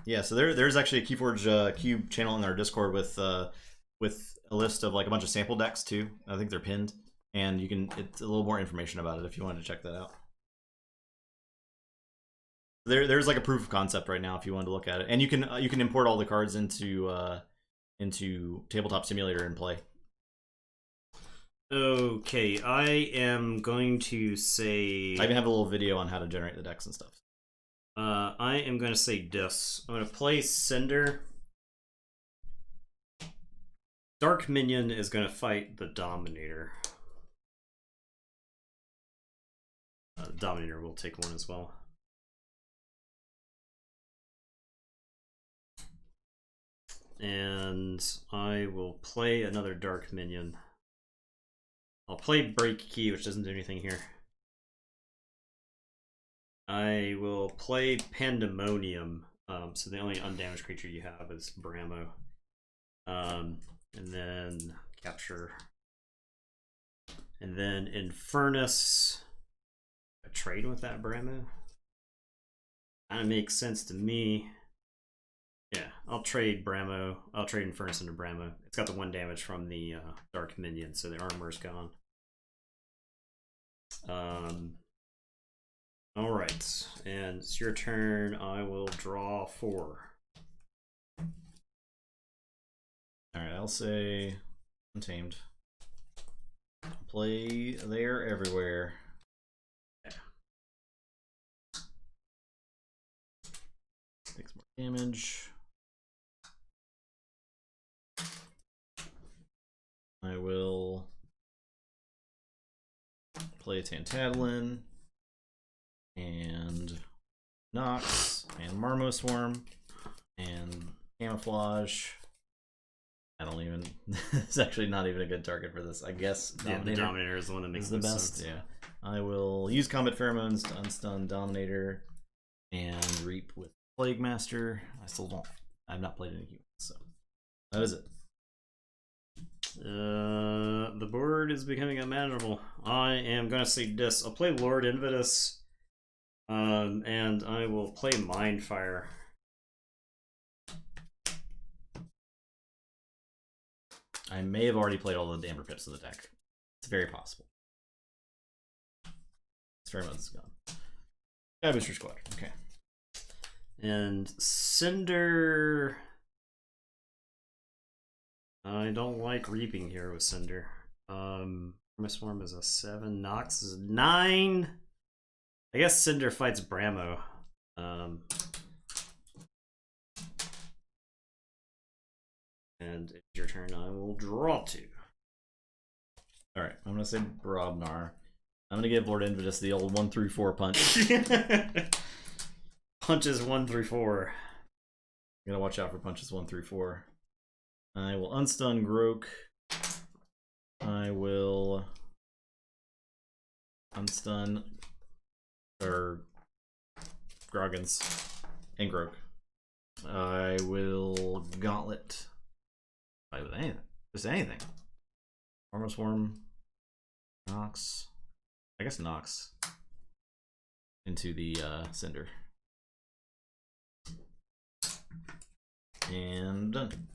Yeah, so there's actually a Keyforge cube channel in our Discord with a list of like a bunch of sample decks too. I think they're pinned, and it's a little more information about it if you wanted to check that out. There's like a proof of concept right now if you wanted to look at it, and you can import all the cards into Tabletop Simulator and play.
Okay, I am going to say...
I even have a little video on how to generate the decks and stuff.
I am going to say this. I'm going to play Cinder. Dark Minion is going to fight the Dominator. Dominator will take one as well. And I will play another Dark Minion. I'll play Break Key, which doesn't do anything here. I will play Pandemonium. So the only undamaged creature you have is Bramo. And then capture. And then Infernus. A trade with that Bramo? Kind of makes sense to me. Yeah, I'll trade Bramo. I'll trade Infernus into Bramo. It's got the 1 damage from the Dark Minion, so the armor's gone. Alright, and it's your turn. I will draw 4.
Alright, I'll say Untamed. Play there everywhere.
Yeah.
Takes more damage. I will play Tantadlin and Nox and Marmo Swarm and Camouflage. I don't even. It's actually not even a good target for this. I guess
Dominator. Yeah, the Dominator is the one that makes
the best. Sense. Yeah, I will use Combat Pheromones to unstun Dominator and Reap with Plague Master. I still don't. I've not played any humans, so that is it.
The board is becoming unmanageable. I am gonna say this. I'll play Lord Invitus, and I will play Mindfire.
I may have already played all the Amber Pips in the deck. It's very possible. Pheromones is gone. Yeah, Booster Squad. Okay.
And Cinder. I don't like Reaping here with Cinder. My Swarm is a 7. Nox is 9. I guess Cinder fights Bramo. And it's your turn. I will draw 2.
Alright, I'm going to say Brobnar. I'm going to give Lord Invitus the old 1 through 4 punch.
Punches 1 through 4.
I'm going to watch out for punches 1 through 4. I will unstun Groke. I will unstun Groggins and Groke. I will Gauntlet. Play with anything. Just anything. Armor Swarm. Nox. I guess Nox. Into the Cinder. And done.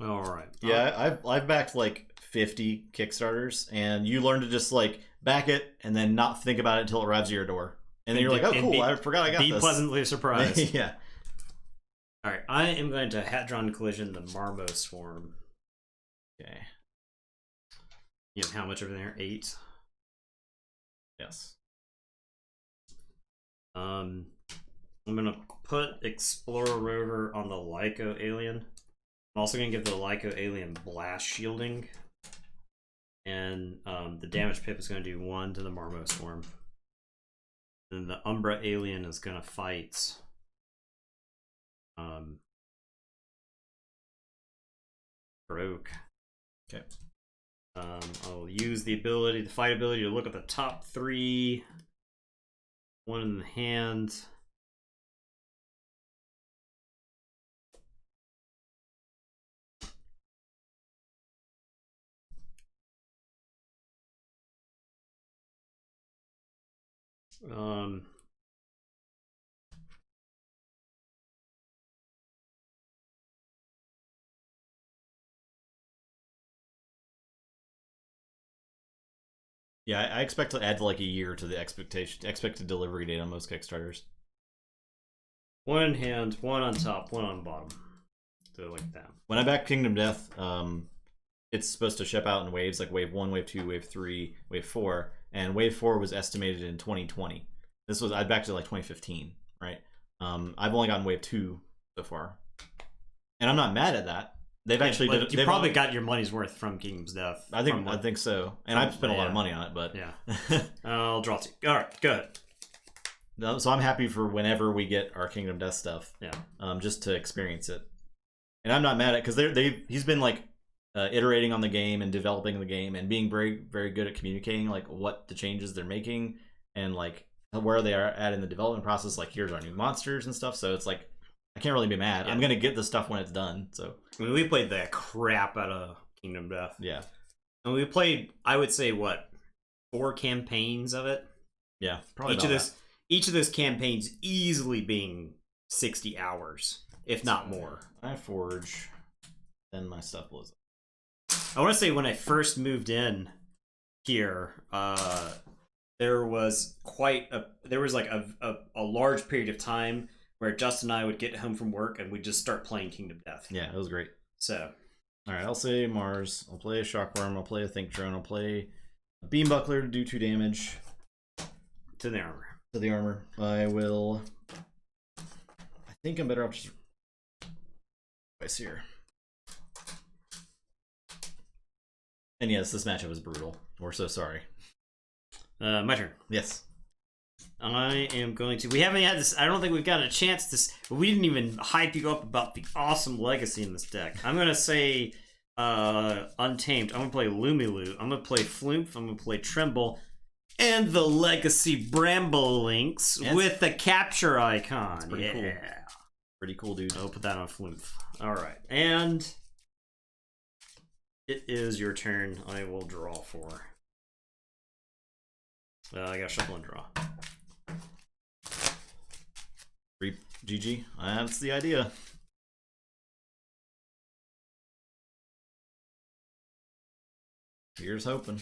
All right.
Yeah, I've backed like 50 Kickstarters, and you learn to just like back it and then not think about it until it arrives at your door, and then you're like, oh cool, I forgot I got
be
this.
Be pleasantly surprised.
Yeah.
All right, I am going to Hadron Collision the Marmo Swarm.
Okay.
You have how much over there? 8.
Yes.
I'm gonna put Explorer Rover on the Lyco Alien. I'm also gonna give the Lyco Alien blast shielding, and the damage pip is gonna do 1 to the Marmo Swarm. Then the Umbra Alien is gonna fight. Broke.
Okay.
I'll use the fight ability to look at the top 3. 1 in the hand.
Yeah, I expect to add like a year to the expected delivery date on most Kickstarters.
1 in hand, 1 on top, 1 on bottom. So like that.
When I back Kingdom Death, it's supposed to ship out in waves, like wave 1, wave 2, wave 3, wave 4, and wave 4 was estimated in 2020. I backed it like 2015, right? I've only gotten wave 2 so far, and I'm not mad at that. They've actually
you probably got your money's worth from Kingdom's Death.
I think so, and I've spent a lot of money on it, but
yeah. I'll draw 2. All right, good.
So I'm happy for whenever we get our Kingdom Death stuff.
Yeah.
Just to experience it, and I'm not mad at because he's been like iterating on the game and developing the game and being very very good at communicating like what the changes they're making and like where they are at in the development process. Like here's our new monsters and stuff. So it's like I can't really be mad. Yeah. I'm gonna get the stuff when it's done. So
I mean, we played the crap out of Kingdom Death.
Yeah,
and we played, I would say, what, 4 campaigns of it.
Yeah, probably
each of those campaigns easily being 60 hours, if not more.
I forge, then my stuff blows up.
I want to say when I first moved in here, there was like a large period of time where Justin and I would get home from work and we'd just start playing Kingdom Death.
Yeah, it was great.
So,
all right, I'll say Mars. I'll play a Shockworm. I'll play a Think Drone. I'll play a Beam Buckler to do 2 damage
to the armor.
I will. I think I'm better off just twice here. And yes, this matchup is brutal. We're so sorry.
My turn.
Yes.
I am going to. We haven't had this. I don't think we've got a chance to. We didn't even hype you up about the awesome legacy in this deck. I'm going to say Untamed. I'm going to play Lumilu. I'm going to play Flumph. I'm going to play Tremble. And the Legacy Bramble Links with the capture icon. That's
pretty cool. Pretty cool, dude.
I'll put that on Flumph. All right. And it is your turn. I will draw 4. I got shuffle and draw.
GG. That's the idea. Here's hoping.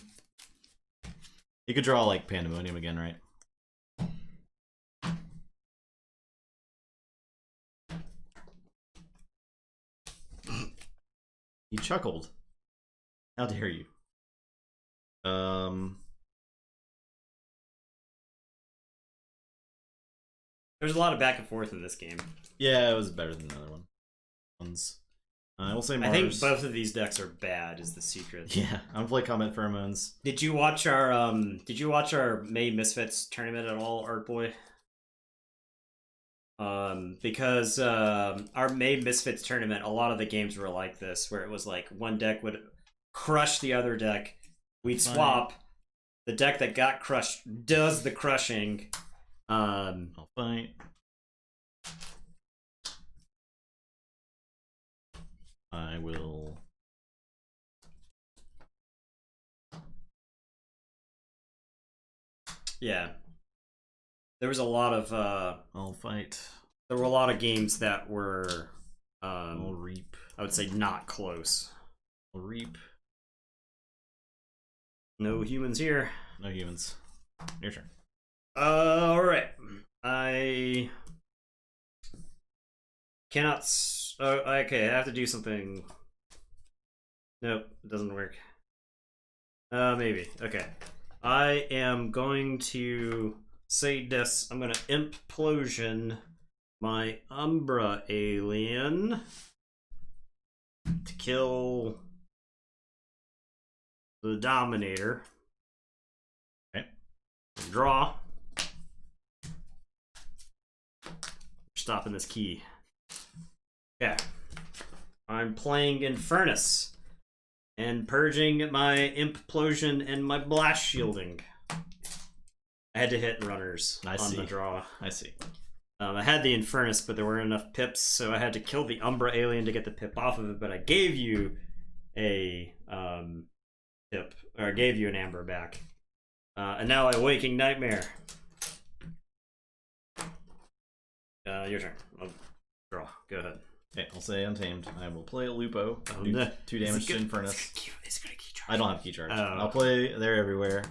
You could draw like Pandemonium again, right? He chuckled. How dare you?
There's a lot of back and forth in this game.
Yeah, it was better than the other ones. I will say Mars.
I think both of these decks are bad. Is the secret?
Yeah, I'm gonna play Comet Pheromones.
Did you watch our May Misfits tournament at all, Art Boy? Because our May Misfits tournament, a lot of the games were like this, where it was like one deck would crush the other deck. We'd swap. The deck that got crushed does the crushing.
I'll fight. I will.
Yeah. There was a lot of
I'll fight.
There were a lot of games that were
I'll reap.
I would say not close.
I'll reap.
No humans here.
No humans. Your turn.
Alright. I cannot. Okay, I have to do something. Nope, it doesn't work. Maybe. Okay. I am going to say this. I'm going to implosion my Umbra alien to kill the Dominator.
Okay.
Draw. Stopping this key. Yeah. I'm playing Infernus and purging my Implosion and my Blast Shielding. I had to hit runners on the draw.
I see.
I had the Infernus, but there weren't enough pips, so I had to kill the Umbra alien to get the pip off of it, but I gave you a pip, or I gave you an Amber back. And now I Waking Nightmare. Your turn. I'll draw. Go ahead.
Okay, I'll say Untamed. I will play a Lupo.
Oh,
Do
no.
2 damage to Infernus.
It's gonna key charge.
I don't have key charge.
Oh.
I'll play They're Everywhere.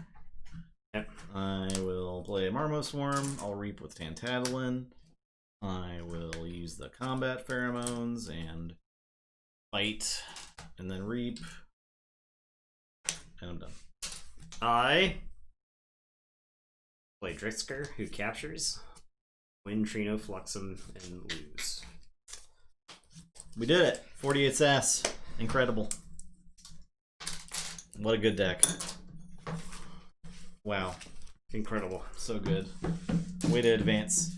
Yep.
I will play Marmo Swarm. I'll reap with Tantatalon. I will use the combat pheromones and fight, and then reap, and I'm done.
I play Drisker, who captures, win Trino, Fluxum, and lose.
We did it! 48 sass. Incredible. What a good deck. Wow.
Incredible.
So good. Way to advance.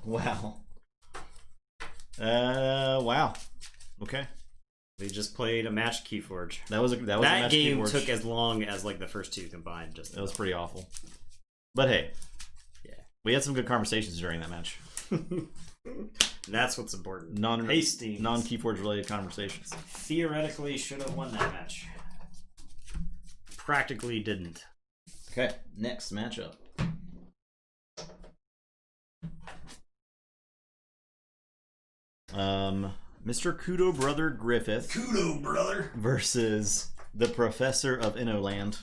Wow. Wow. Okay.
We just played a match Keyforge.
That was a
that
match
game
Keyforge.
took as long as like the first two combined. Just
It was pretty awful. But hey,
yeah,
we had some good conversations during that match.
That's what's important.
Hastings. Non-Keyforge related conversations.
Theoretically should have won that match. Practically didn't.
Okay, next matchup. Mr. Kudo Brother Griffith.
Kudo brother
versus the Professor of Innoland.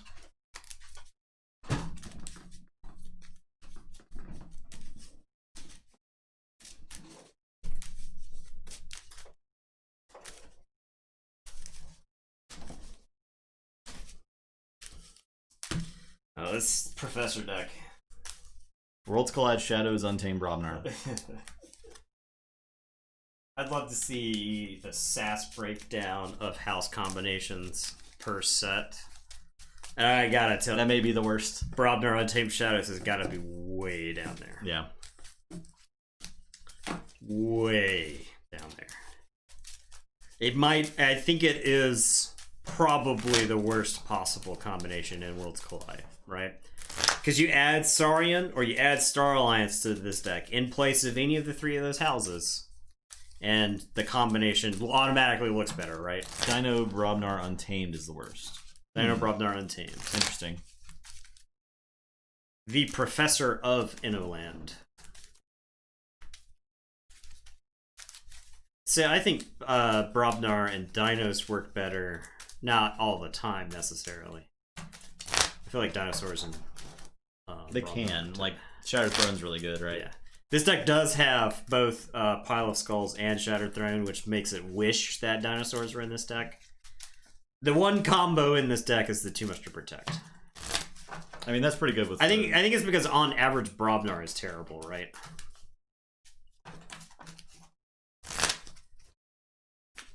Oh, this Professor deck.
Worlds Collide Shadows Untamed Brobnar.
I'd love to see the SAS breakdown of house combinations per set. And I gotta tell
that may be the worst.
Brobnar Untamed Shadows has gotta be way down there.
Yeah.
Way down there. It might, I think it is probably the worst possible combination in Worlds Collide, right? Because you add Saurian or you add Star Alliance to this deck in place of any of the three of those houses. And the combination automatically looks better, right?
Dino Brobnar Untamed is the worst.
Dino Brobnar Untamed.
Interesting.
The Professor of Innoland. So I think Brobnar and Dinos work better. Not all the time, necessarily. I feel like dinosaurs and
they Brobnar can. Like, Shattered Throne's really good, right?
Yeah. This deck does have both Pile of Skulls and Shattered Throne, which makes it wish that dinosaurs were in this deck. The one combo in this deck is the Too Much to Protect.
I mean, that's pretty good with
I think it's because on average Brobnar is terrible, right?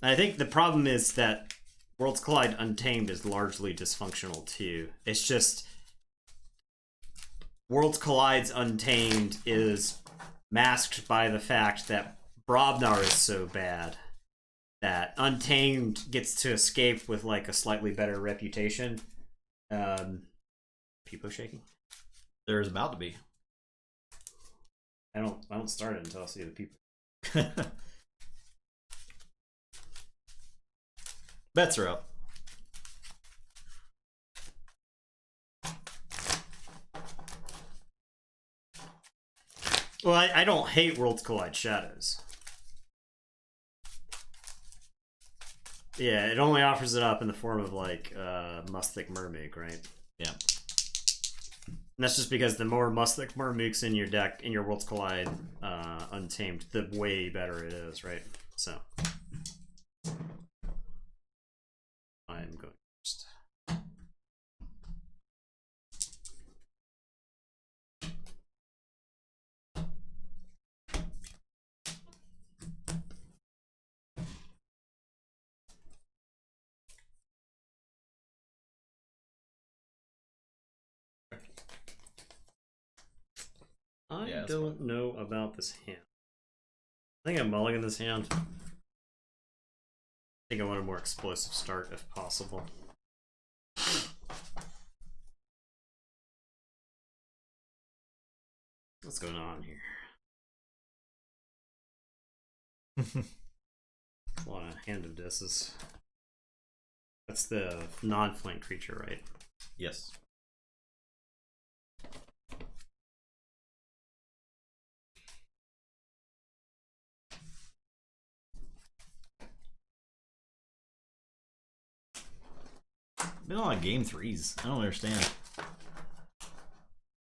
I think the problem is that Worlds Collide Untamed is largely dysfunctional too. It's just Worlds Collide's Untamed is masked by the fact that Brobnar is so bad that Untamed gets to escape with like a slightly better reputation. People shaking?
There's about to be.
I don't start it until I see the people.
Bets are up.
Well, I don't hate Worlds Collide Shadows. Yeah, it only offers it up in the form of like Musthic Mermook, right?
Yeah.
And that's just because the more Musthic Mermooks in your deck, in your Worlds Collide Untamed, the way better it is, right? So I'm going first. I don't know about this hand. I think I'm mulling in this hand. I think I want a more explosive start if possible. What's going on here? A lot of Hand of Disses. That's the non-flank creature, right?
Yes. Been a lot of game threes. I don't understand.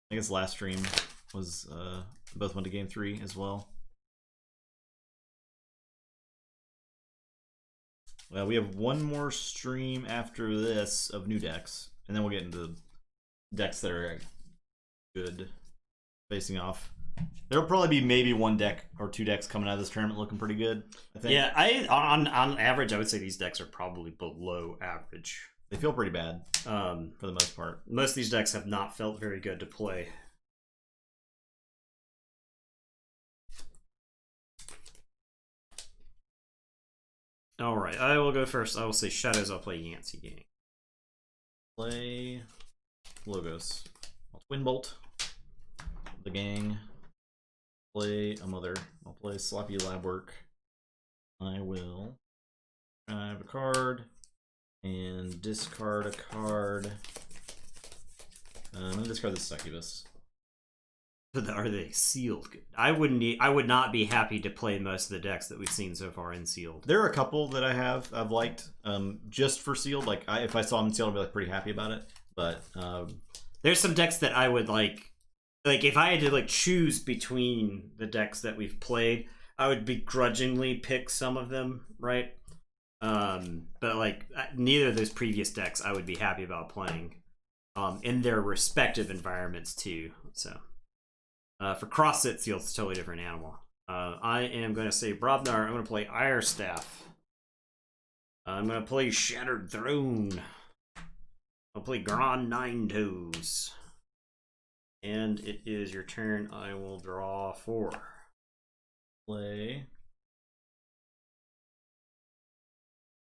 I guess last stream was both went to game 3 as well. Well, we have one more stream after this of new decks, and then we'll get into decks that are good facing off. There'll probably be maybe one deck or two decks coming out of this tournament looking pretty good, I think.
Yeah, on average, I would say these decks are probably below average.
They feel pretty bad for the most part.
Most of these decks have not felt very good to play. Alright, I will go first. I will say Shadows, I'll play Yancey Gang.
Play Logos. I'll Twin Bolt the gang. Play a Mother. I'll play Sloppy Lab Work. I will have a card and discard a card. I'm gonna discard the Succubus.
Are they sealed? I would not be happy to play most of the decks that we've seen so far in sealed.
There are a couple that I've liked just for sealed. Like if I saw them sealed, I'd be like pretty happy about it. But
there's some decks that I would like if I had to like choose between the decks that we've played, I would begrudgingly pick some of them, right? But like neither of those previous decks I would be happy about playing in their respective environments too. So for cross-sit sealed, it's a totally different animal. I am going to say Brobnar. I'm going to play Ire Staff. I'm going to play Shattered Throne. I'll play Grand Nine Toes. And it is your turn. I will draw 4.
Play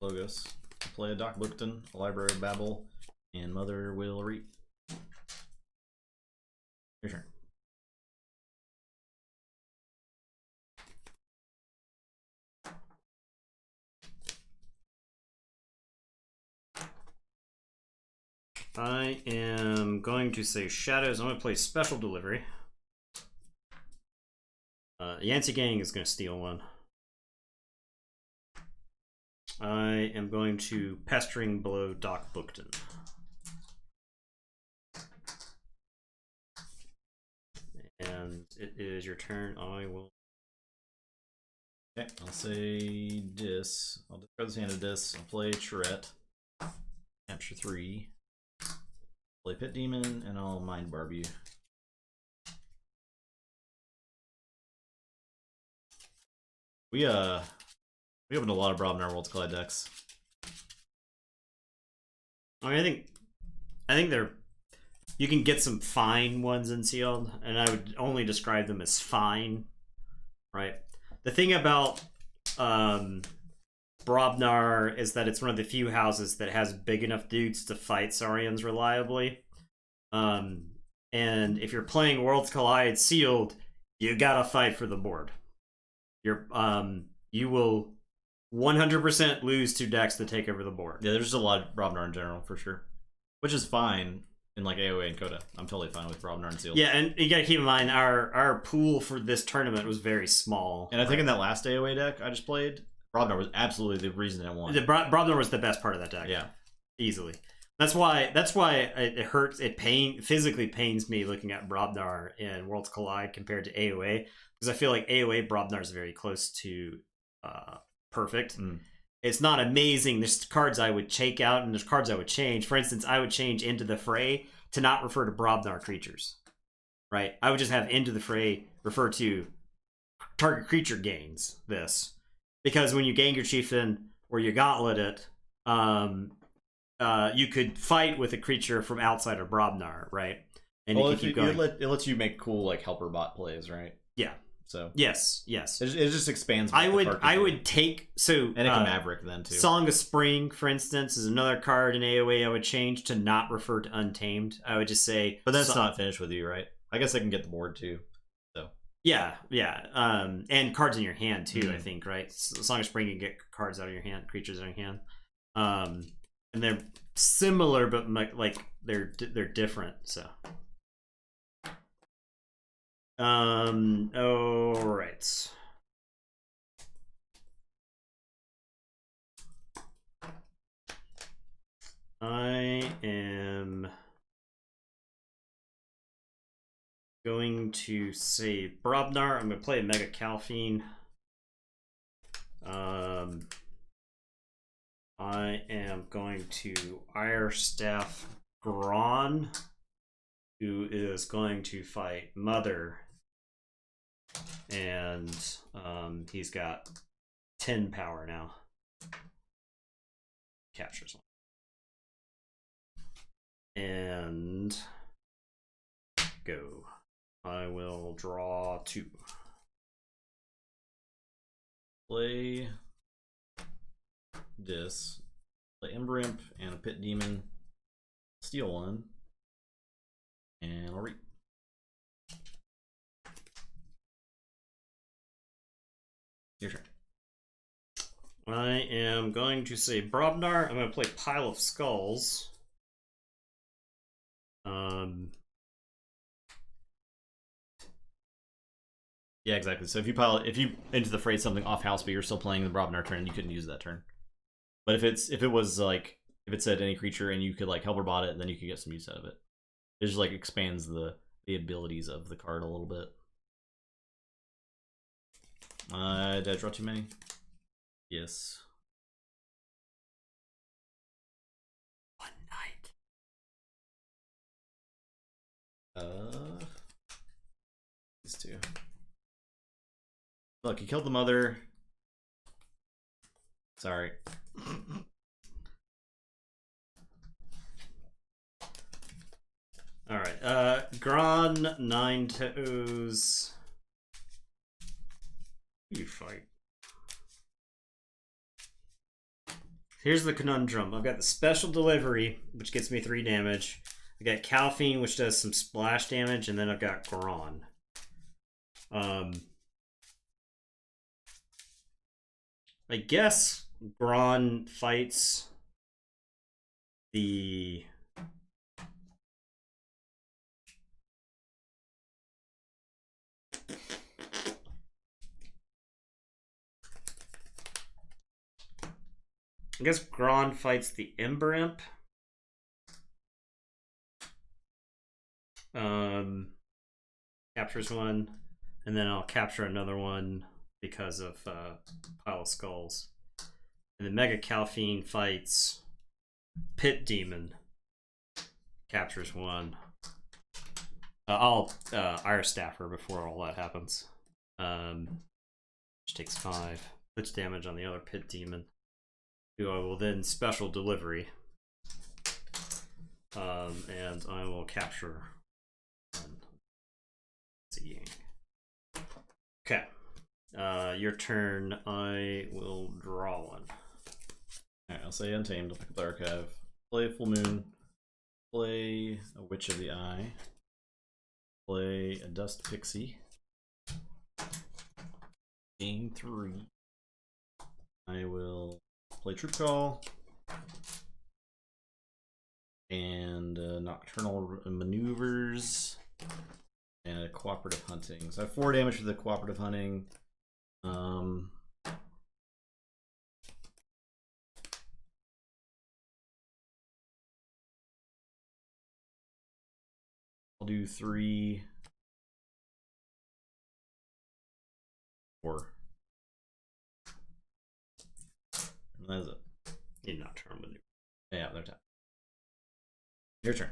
Logos. Play a Doc Bookton, a Library of Babel, and Mother will reap. Your turn.
I am going to say Shadows. I'm going to play Special Delivery. Yancey Gang is going to steal one. I am going to Pestering Blow Doc Bookton. And it is your turn. I will.
Okay, I'll say Dis. I'll discard this hand of Dis. I'll play Charette. Capture 3. Play Pit Demon, and I'll Mind Barb you. We opened a lot of Brobnar Worlds Collide decks.
I mean, I think they're. You can get some fine ones in sealed, and I would only describe them as fine, right? The thing about Brobnar is that it's one of the few houses that has big enough dudes to fight Saurians reliably. And if you're playing Worlds Collide sealed, you gotta fight for the board. You will 100% lose to decks that take over the board.
Yeah, there's just a lot of Brobnar in general, for sure. Which is fine in like AoE and Coda. I'm totally fine with Brobnar and sealed.
Yeah, and you gotta keep in mind, our pool for this tournament was very small.
And I think in that last AoE deck I just played, Brobnar was absolutely the reason I won.
Brobnar was the best part of that deck.
Yeah,
easily. That's why it hurts. Physically pains me looking at Brobnar in Worlds Collide compared to AOA, because I feel like AOA Brobnar is very close to perfect. It's not amazing. There's cards I would take out, and there's cards I would change. For instance, I would change Into the Fray to not refer to Brobnar creatures. Right? I would just have Into the Fray refer to target creature gains this. Because when you gain your chieftain or you gauntlet it, you could fight with a creature from outside of Brobnar, right? And
well,
you can keep going.
It lets you make cool like helper bot plays, right?
Yeah.
So
yes.
It just expands.
I would take and
it can Maverick then too.
Song of Spring, for instance, is another card in AOA I would change to not refer to Untamed. I would just say,
but that's not finished with you, right? I guess I can get the board too. So
yeah. And cards in your hand too. I think, right? Song of Spring, you can get cards out of your hand, creatures out of your hand. And they're similar, but like they're different. So, all right. I am going to say Brobnar. I'm going to play a Mega Calfine. I am going to Ire Staff Gron, who is going to fight Mother, and he's got 10 power now. Captures one. And go. I will draw 2.
Play this. Play Ember Imp and a Pit Demon. Steal one. And I'll read. Your turn.
I am going to say Brobnar. I'm going to play Pile of Skulls.
Yeah, exactly. So if you Into the Fray something off house, but you're still playing the Brobnar turn, you couldn't use that turn. But if it said any creature and you could like helper bot it, then you could get some use out of it. It just like expands the abilities of the card a little bit. Did I draw too many? Yes.
One night.
These two. Look, you killed the mother. Sorry.
All right. Gron, 9 toes. You fight. Here's the conundrum. I've got the special delivery, which gets me 3 damage. I got Calfine, which does some splash damage, and then I've got Gron. I guess Gron fights the Ember Imp. Captures one, and then I'll capture another one because of Pile of Skulls. And the Mega Calfine fights Pit Demon. Captures one. I'll Ire Staffer before all that happens. Which takes 5. Puts damage on the other Pit Demon, who I will then special delivery. And I will capture one. Seeing. Okay. Your turn. I will draw one.
Alright, I'll say Untamed. I'll pick up the archive. Play Full Moon. Play a Witch of the Eye. Play a Dust Pixie. Game 3. I will play Troop Call. And Nocturnal Maneuvers. And a Cooperative Hunting. So I have 4 damage for the Cooperative Hunting. I'll do 3, 4. And that's it.
Need not turn maneuver.
Yeah, they're tapped. Your turn.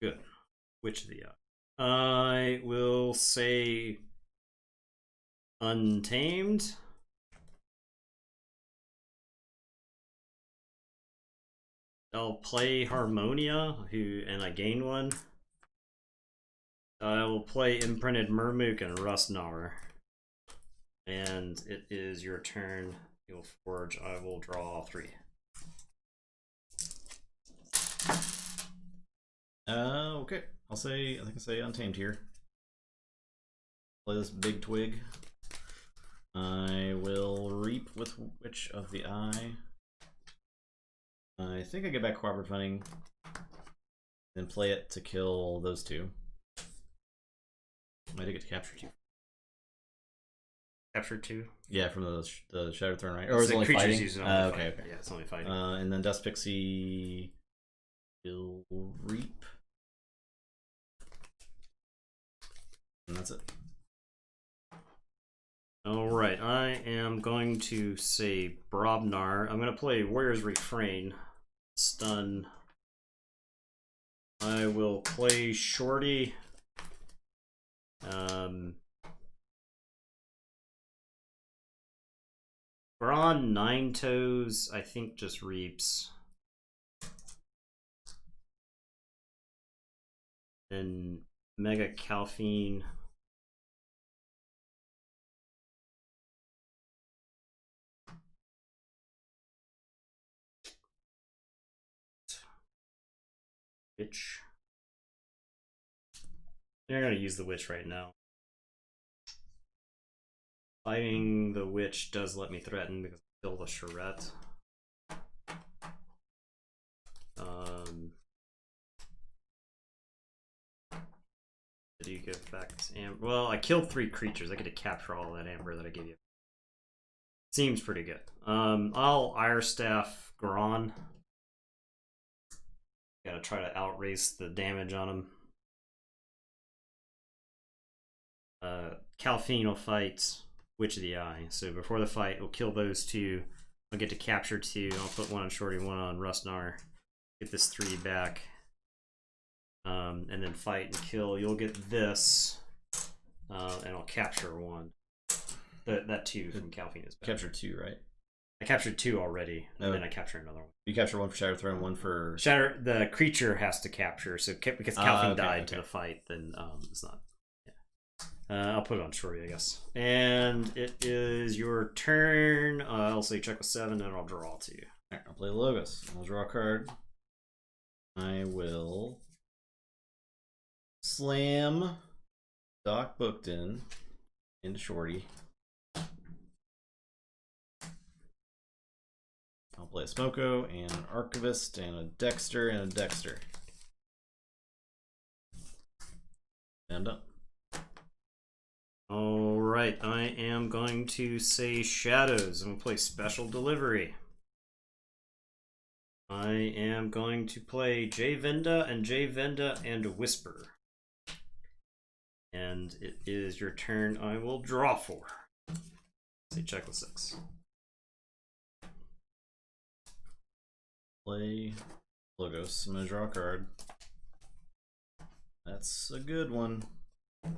Good. Which of the I will say Untamed. I'll play Harmonia, and I gain one. I will play Imprinted Murmook and Rustgnawer. And it is your turn. You'll forge. I will draw 3.
Okay. I think I'll say Untamed here. Play this big twig. I will Reap with Witch of the Eye. I think I get back Cooperative Hunting. Then play it to kill those 2. I did get to capture 2.
Capture 2?
Yeah, from the Shattered Throne, right?
Or is it only fighting?
Okay.
Yeah, it's only fighting.
And then Dust Pixie will Reap. And that's it.
Alright, I am going to say Brobnar. I'm going to play Warrior's Refrain. Stun. I will play Shorty. Brawn Nine Toes, I think, just Reaps. And Mega Calphine. Witch. They're gonna use the Witch right now. Fighting the Witch does let me threaten because I kill the Charette. Did you give back this amber? Well, I killed 3 creatures. I get to capture all that amber that I gave you. Seems pretty good. I'll Ire Staff Gron. Gotta try to outrace the damage on him. Calphine will fight Witch of the Eye. So before the fight, we'll kill those 2. I'll get to capture 2. I'll put 1 on Shorty, 1 on Rustgnawer. Get this 3 back. And then fight and kill. You'll get this. And I'll capture 1. That 2 from Calphine is back.
Capture 2, right?
I captured 2 already, and then I capture another one.
You capture 1 for Shattered Throne, 1 for
Shatter. The creature has to capture, so because Calphine died to the fight, then it's not. Yeah. I'll put it on Shorty, I guess. And it is your turn. I'll say check with 7, and I'll draw 2.
Alright, I'll play Logos. I'll draw a card. I will slam Doc Bookton into Shorty. I'll play a Smoko and an Archivist and a Dexter and a Dexter. And I'm done.
Alright, I am going to say Shadows. I'm going to play Special Delivery. I am going to play J-Venda and Whisper. And it is your turn. I will draw 4. Say check with 6.
Play Logos. I'm going to draw a card. That's a good one. I'm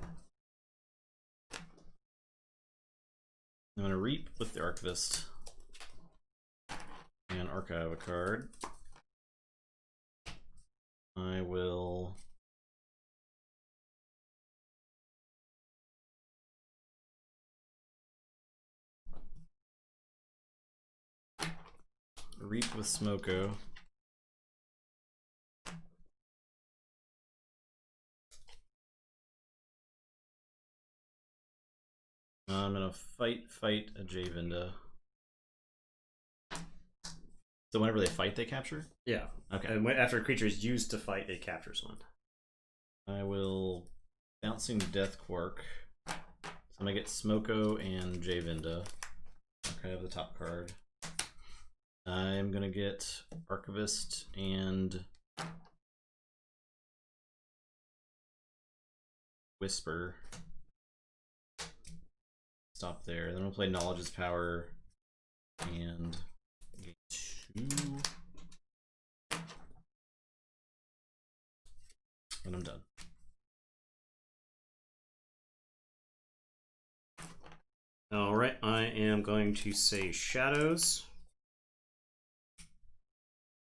going to Reap with the Archivist and archive a card. I will Reap with Smoko. I'm gonna fight a J-Venda. So whenever they fight, they capture?
Yeah.
Okay.
And after a creature is used to fight, it captures 1.
I will Bouncing Death Quark. So I'm gonna get Smoko and J-Venda. Okay, I have the top card. I'm gonna get Archivist and Whisper. Stop there. Then we'll play Knowledge's Power and get 2. And I'm done.
Alright, I am going to say Shadows.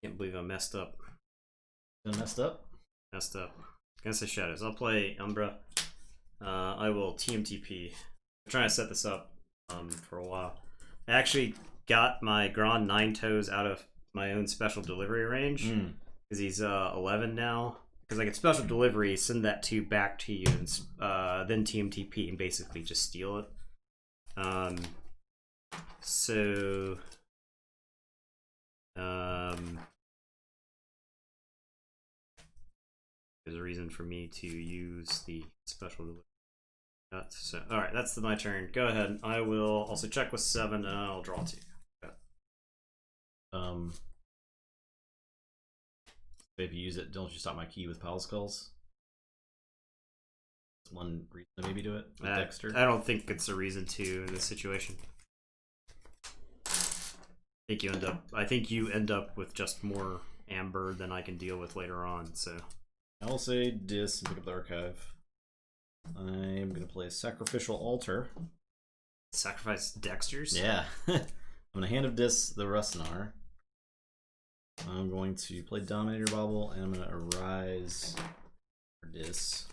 Can't believe I messed up.
Messed up?
Messed up. Gonna say Shadows. I'll play Umbra. I will TMTP. I'm trying to set this up for a while. I actually got my Grand 9 Toes out of my own special delivery range because he's 11 now. Because I get special delivery, send that back to you, and then TMTP and basically just steal it. There's a reason for me to use the special delivery. So, all right, that's my turn. Go ahead. I will also check with 7, and I'll draw 2.
If you use it, don't you stop my key with Pile Skulls? That's one reason to maybe do it with Dexter.
I don't think it's a reason to in this situation. I think you end up with just more amber than I can deal with later on. So
I will say Dis and pick up the archive. I'm gonna play Sacrificial Altar.
Sacrifice Dexters?
Yeah. I'm gonna Hand of Dis the Rustnar. I'm going to play Dominator Bobble, and I'm gonna Arise for Dis.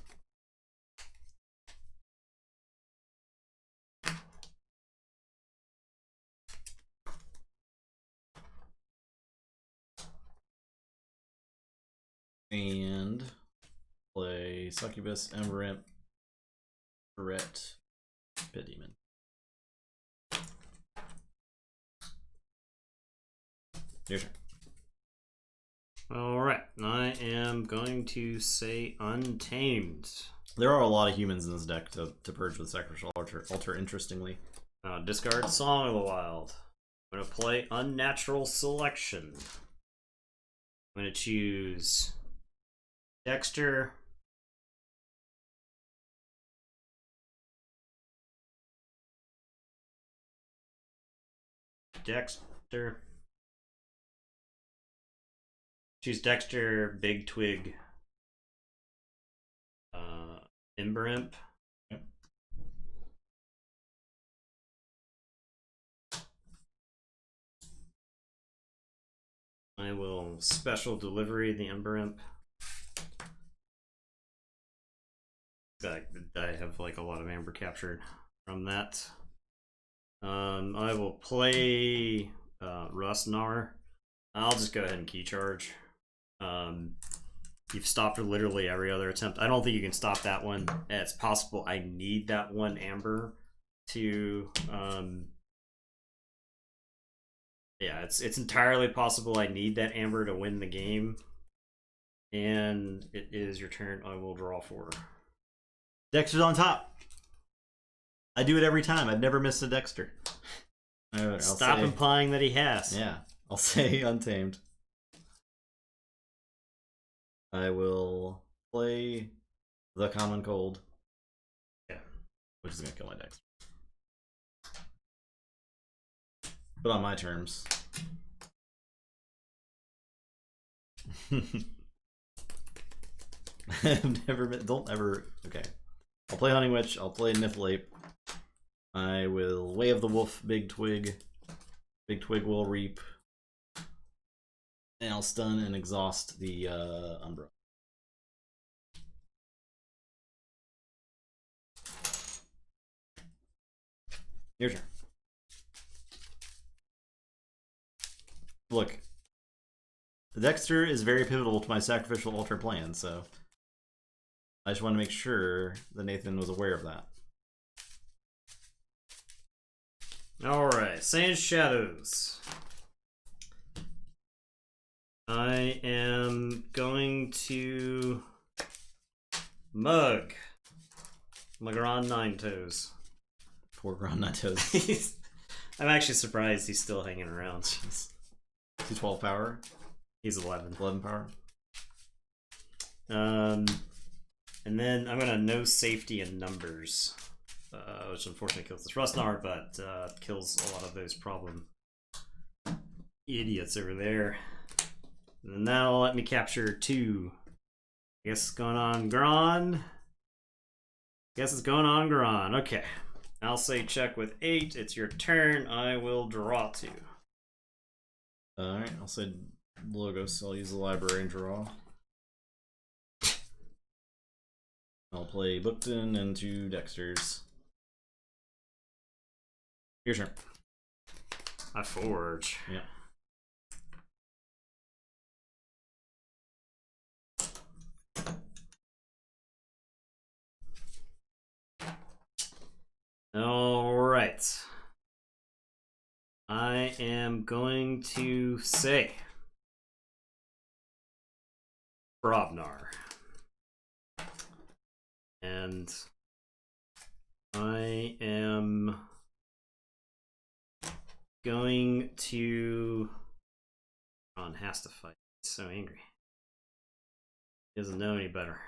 And play Succubus, Ember Imp, Barrette, Pit Demon. Your turn.
Alright, I am going to say Untamed.
There are a lot of humans in this deck to purge with Sacrificial Altar, interestingly.
Discard Song of the Wild. I'm going to play Unnatural Selection. I'm going to choose Dexter. Choose Dexter, Big Twig, Ember Imp.
Yep.
I will special delivery the Ember Imp. I have like a lot of amber captured from that. I will play Rustnar. I'll just go ahead and key charge. You've stopped literally every other attempt. I don't think you can stop that one. It's possible I need that one amber to yeah, it's entirely possible I need that amber to win the game. And it is your turn. I will draw 4.
Dexter's on top. I do it every time. I've never missed a Dexter.
Stop implying that he has.
Yeah, I'll say Untamed. I will play the Common Cold.
Yeah.
Which is going to kill my Dexter. But on my terms. Don't ever. Okay. I'll play Hunting Witch. I'll play Niflape. I will Way of the Wolf, Big Twig. Big Twig will Reap. And I'll stun and exhaust the Umbra. Your turn. Look, the Dexter is very pivotal to my Sacrificial Altar plan, so I just want to make sure that Nathan was aware of that.
Alright, Sand Shadows. I am going to Mug my Grand 9 Toes.
Poor Grand 9 Toes.
I'm actually surprised he's still hanging around.
Is he 12 power?
He's 11.
11 power.
And then I'm gonna no safety in numbers, which unfortunately kills this Rustnar, but kills a lot of those problem idiots over there. And then that'll let me capture 2. I guess it's going on Gron. Guess it's going on Gron. Okay. I'll say check with 8. It's your turn. I will draw 2.
Alright, I'll say Logos. I'll use the library and draw. I'll play Bookton and 2 Dexters. Your turn.
I forge.
Yeah.
All right. I am going to say Brobnar. And I am going to... Ron has to fight. He's so angry. He doesn't know any better.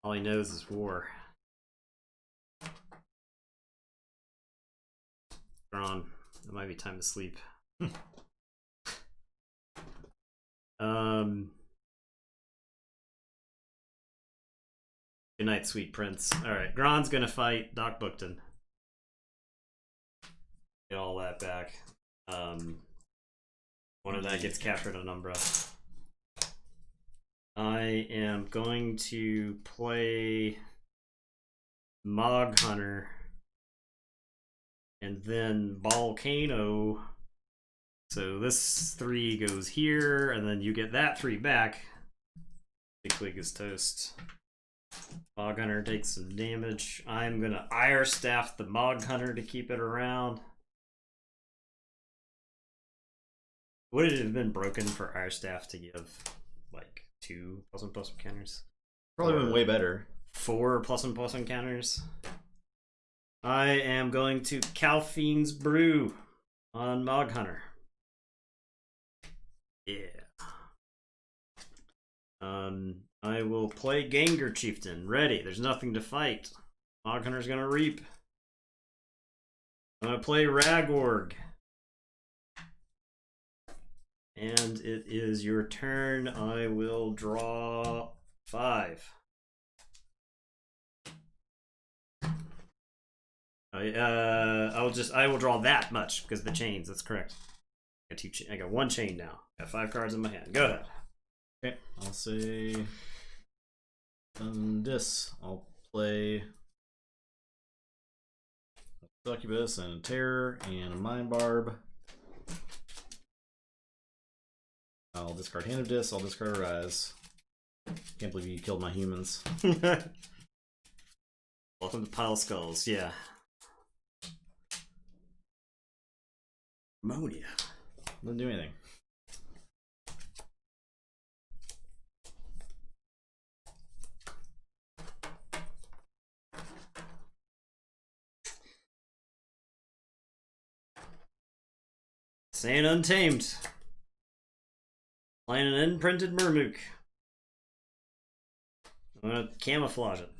All he knows is war. Ron, it might be time to sleep. Good night, sweet prince. Alright, Gron's gonna fight Doc Bookton. Get all that back. One of that gets captured on Umbra. I am going to play Mog Hunter and then Volcano. So this 3 goes here, and then you get that 3 back. Big Twig is toast. Mog Hunter takes some damage. I'm gonna Ire Staff the Mog Hunter to keep it around. Would it have been broken for Ire Staff to give like 2 +1/+1 counters?
Probably been way better.
4 +1/+1 counters. I am going to Calfiend's Brew on Mog Hunter. Yeah. I will play Gengar Chieftain. Ready. There's nothing to fight. Mog Hunter's gonna reap. I'm gonna play Ragorg. And it is your turn. I will draw 5. I will draw that much because the chains. That's correct. I got 1 chain now. Got 5 cards in my hand. Go ahead.
Okay, I'll say this. I'll play a Succubus and a Terror and a Mind Barb. I'll discard Hand of Dis. I'll discard a Rise. Can't believe you killed my humans.
Welcome to Pile Skulls. Yeah. Ammonia.
Didn't do anything.
Saying Untamed. Playing an imprinted Murmook. I'm gonna camouflage it.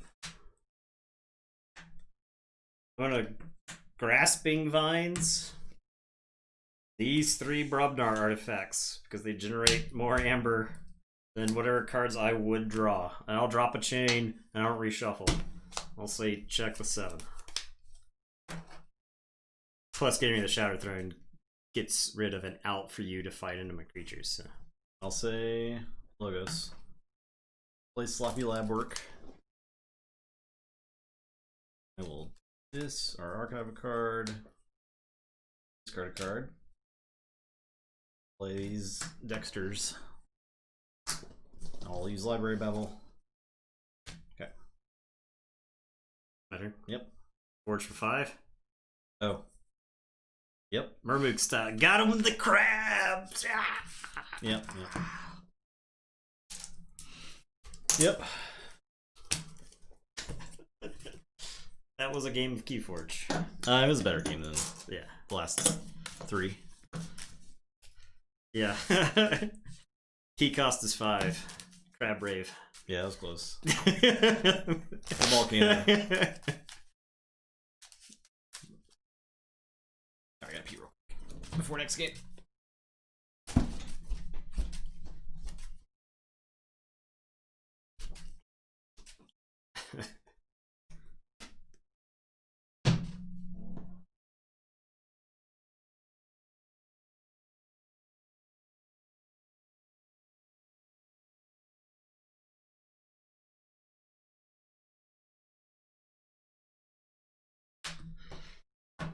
I'm gonna Grasping Vines these 3 Brobnar artifacts because they generate more amber than whatever cards I would draw. And I'll drop a chain and I don't reshuffle. I'll say check with 7. Plus getting the Shadow Throne gets rid of an out for you to fight into my creatures. So.
I'll say Logos. Play Sloppy Lab Work. I will archive a card. Discard a card. Play these Dexters. I'll use Library Bevel. Okay.
Better?
Yep.
Forge for 5.
Oh. Yep.
Murmook style. Got him with the crabs!
Yep. Yep.
That was a game of Keyforge.
It was a better game than
Yeah.
the last 3.
Yeah. Key cost is 5. Crab Rave.
Yeah, that was close. The volcano. I gotta pee real quick before next game.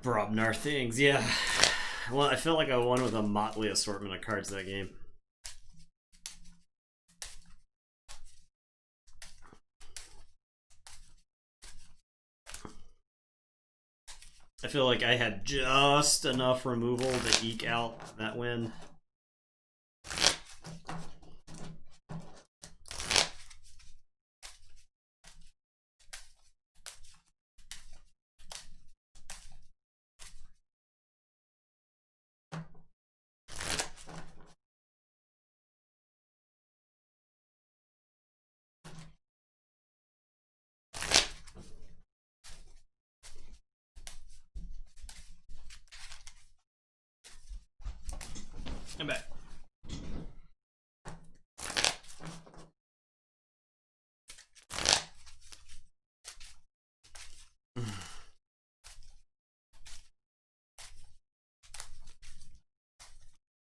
Brobnar things, yeah. Well, I felt like I won with a motley assortment of cards that game. I feel like I had just enough removal to eke out that win. I'm back.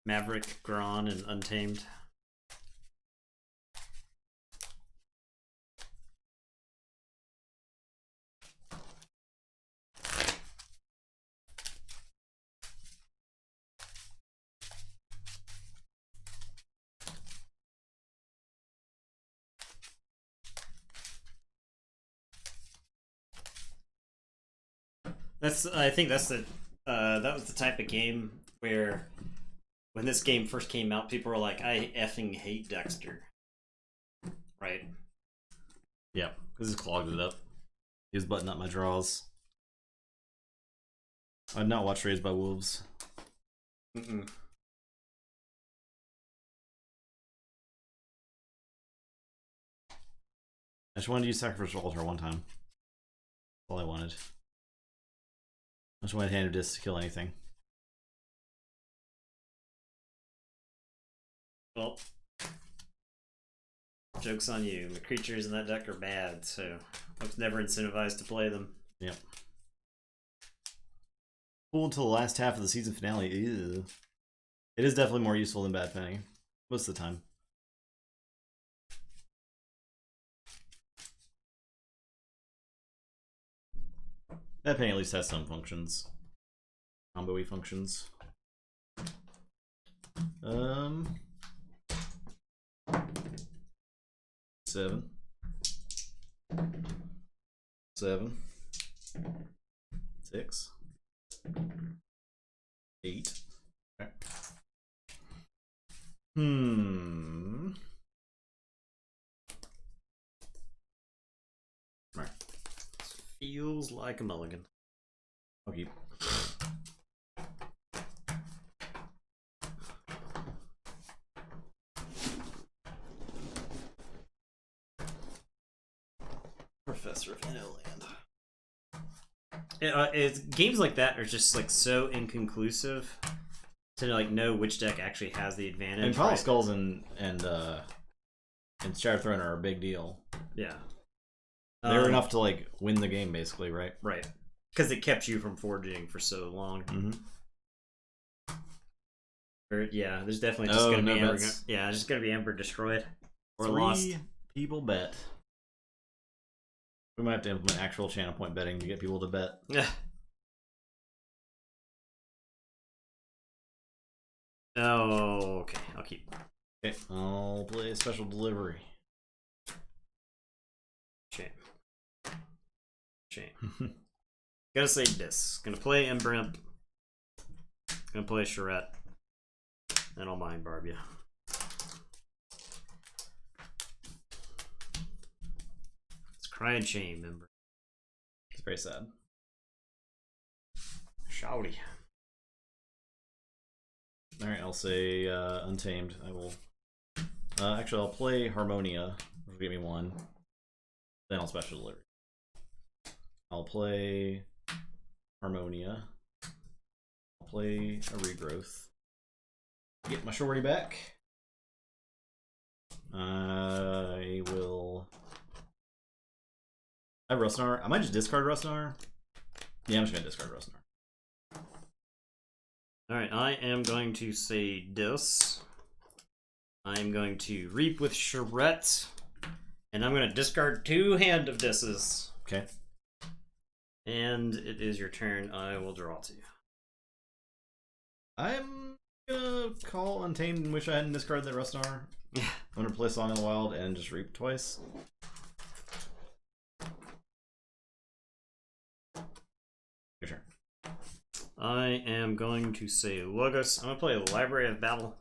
Maverick, Gron, and Untamed. I think that's the that was the type of game where when this game first came out, people were like, "I effing hate Dexter," right?
Yeah, because he's clogged it up. He was buttoning up my draws. I'd not watch Raised by Wolves.
Mm-mm.
I just wanted to use Sacrificial Altar one time. That's all I wanted. I just wanted Hand of Disc to kill anything.
Well, joke's on you. The creatures in that deck are bad, so I was never incentivized to play them.
Yep. Cool until the last half of the season finale. Ew. It is definitely more useful than Bad Penny. Most of the time. Bad Penny at least has some functions. Combo-y functions. 7. 7. 6. 8. Okay. Right.
Feels like a mulligan.
I'll keep. Professor of Innoland.
It's games like that are just like so inconclusive to like know which deck actually has the advantage.
And Pile of Skulls and Shadow Throne are a big deal.
Yeah,
they were enough to like win the game, basically, right?
Right, because it kept you from forging for so long.
Mm-hmm.
Yeah, there's definitely just gonna be Ember. Yeah, just gonna be Ember destroyed or
3
lost.
People bet. We might have to implement actual channel point betting to get people to bet.
Yeah. Oh, okay. I'll keep.
Okay, I'll play a special delivery.
Shame. Gotta say this. Gonna play Ember Imp. Gonna play Charette. And I'll mind Barbia. It's crying shame, Ember.
It's very sad.
Shouty.
Alright, I'll say Untamed. I will. Actually, I'll play Harmonia, which will give me 1. Then I'll special delivery. I'll play Harmonia. I'll play a Regrowth. Get my shorty back. I will. I have Rustnar. I might just discard Rustnar. Yeah, I'm just gonna discard Rustnar.
Alright, I am going to say this. I'm going to Reap with Charette. And I'm going to discard 2 Hand of Disses.
Okay.
And it is your turn. I will draw 2.
I'm gonna call Untamed and wish I hadn't discarded that Rustnar. I'm gonna play Song in the Wild and just Reap twice. Your turn.
I am going to say Logos. I'm going to play a Library of Battle.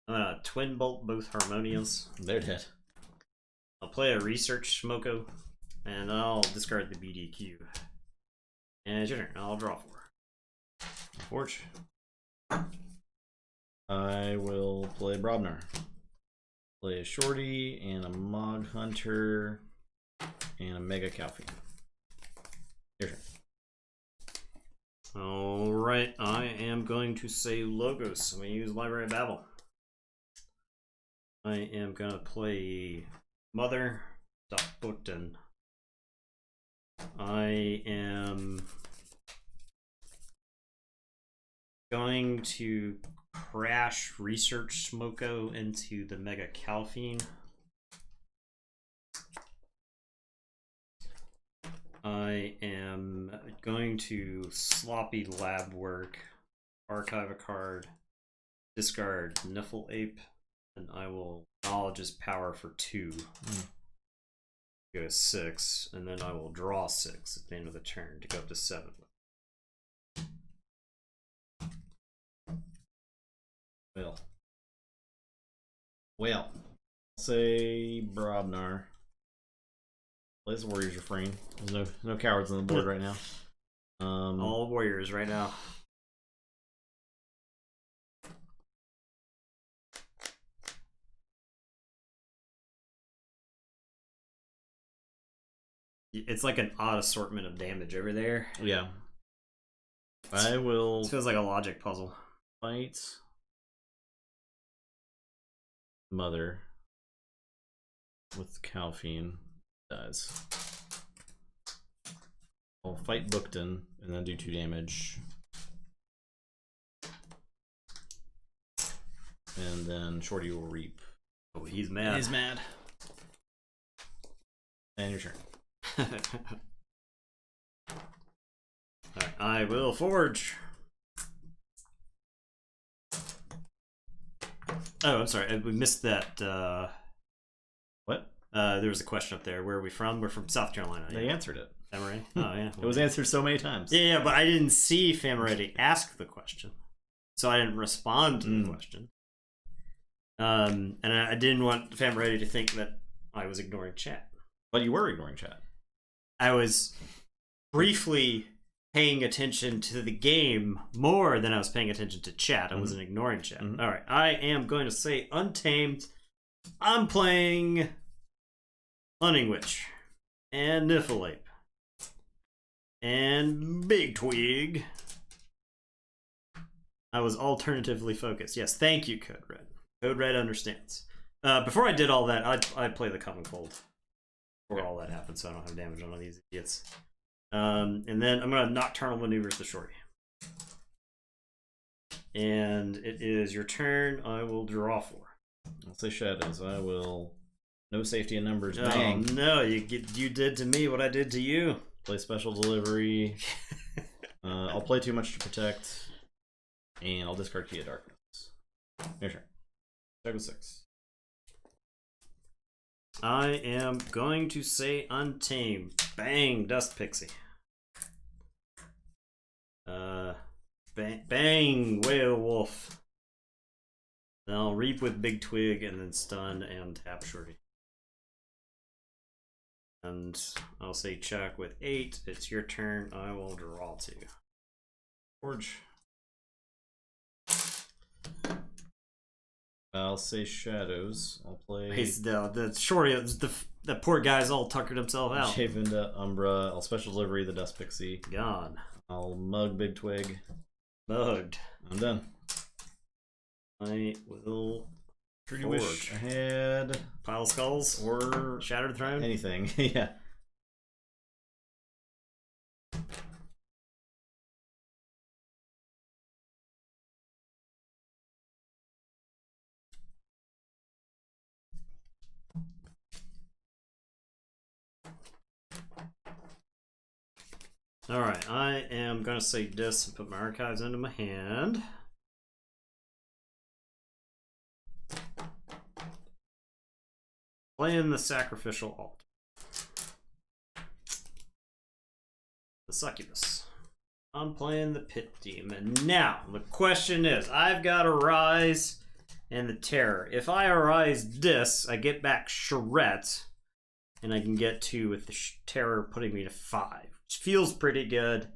I'm going to Twin Bolt both Harmonias.
They're dead.
I'll play a Research Smoko. And I'll discard the BDQ. And it's your turn. I'll draw 4.
Forge. I will play Brobnar. Play a Shorty and a Mog Hunter and a Mega Calfee. Your turn.
Alright, I am going to say Logos. I'm going to use Library of Babel. I am going to play Mother Button. I am going to crash Research Smoko into the Mega Calfine. I am going to Sloppy Lab Work, archive a card, discard Niffle Ape, and I will Knowledge his power for 2. Go to 6, and then I will draw 6 at the end of the turn to go up to 7.
Well, say Brobnar. Plays Warriors Refrain. There's no cowards on the board right now.
All Warriors right now. It's like an odd assortment of damage over there.
Yeah. I will.
It feels like a logic puzzle.
Fight Mother with Calfine. Dies. I'll fight Bookton and then do 2 damage. And then Shorty will Reap.
Oh, he's mad.
He's mad. And your turn.
Alright, I will Forge. Oh, I'm sorry. We missed that.
What?
There was a question up there. Where are we from? We're from South Carolina.
They answered it.
Famaretti? Oh, yeah.
It was answered so many times.
Yeah, but I didn't see Famaretti ask the question. So I didn't respond to the question. And I didn't want Famaretti to think that I was ignoring chat.
But you were ignoring chat.
I was briefly paying attention to the game more than I was paying attention to chat. I wasn't ignoring chat. All right, I am going to say Untamed. I'm playing Hunting Witch and Niffle Ape and Big Twig. I was alternatively focused. Yes, thank you, Code Red. Code Red understands. Before I did all that, I'd play the Common Cold before all that happened, so I don't have damage on all these idiots. And then I'm going to Nocturnal Maneuvers the Shorty. And it is your turn. I will draw 4.
I'll say Shadows. I will. No safety in numbers.
Oh,
Bang.
no, you did to me what I did to you.
Play Special Delivery. I'll play too much to protect. And I'll discard Key of Darkness. Your turn. Check with 6.
I am going to say Untamed. Bang, Dust Pixie. Bang, Whale Wolf. Then I'll Reap with Big Twig and then Stun and tap Shorty. And I'll say check with 8. It's your turn. I will draw 2.
Forge. I'll say shadows. I'll play.
He's the shorty. The poor guy's all tuckered himself out.
Javinda, Umbra. I'll special delivery the Dust Pixie.
God.
I'll mug Big Twig.
Mugged.
I'm done.
I will.
Pretty wish I had
Pile of Skulls
or
Shattered Throne.
anything. Yeah.
Alright, I am going to say this and put my archives into my hand. Playing the Sacrificial Altar. The Succubus. I'm playing the Pit Demon. Now, the question is, I've got Arise and the Terror. If I Arise this, I get back Charette, and I can get 2 with the Terror putting me to 5. Feels pretty good.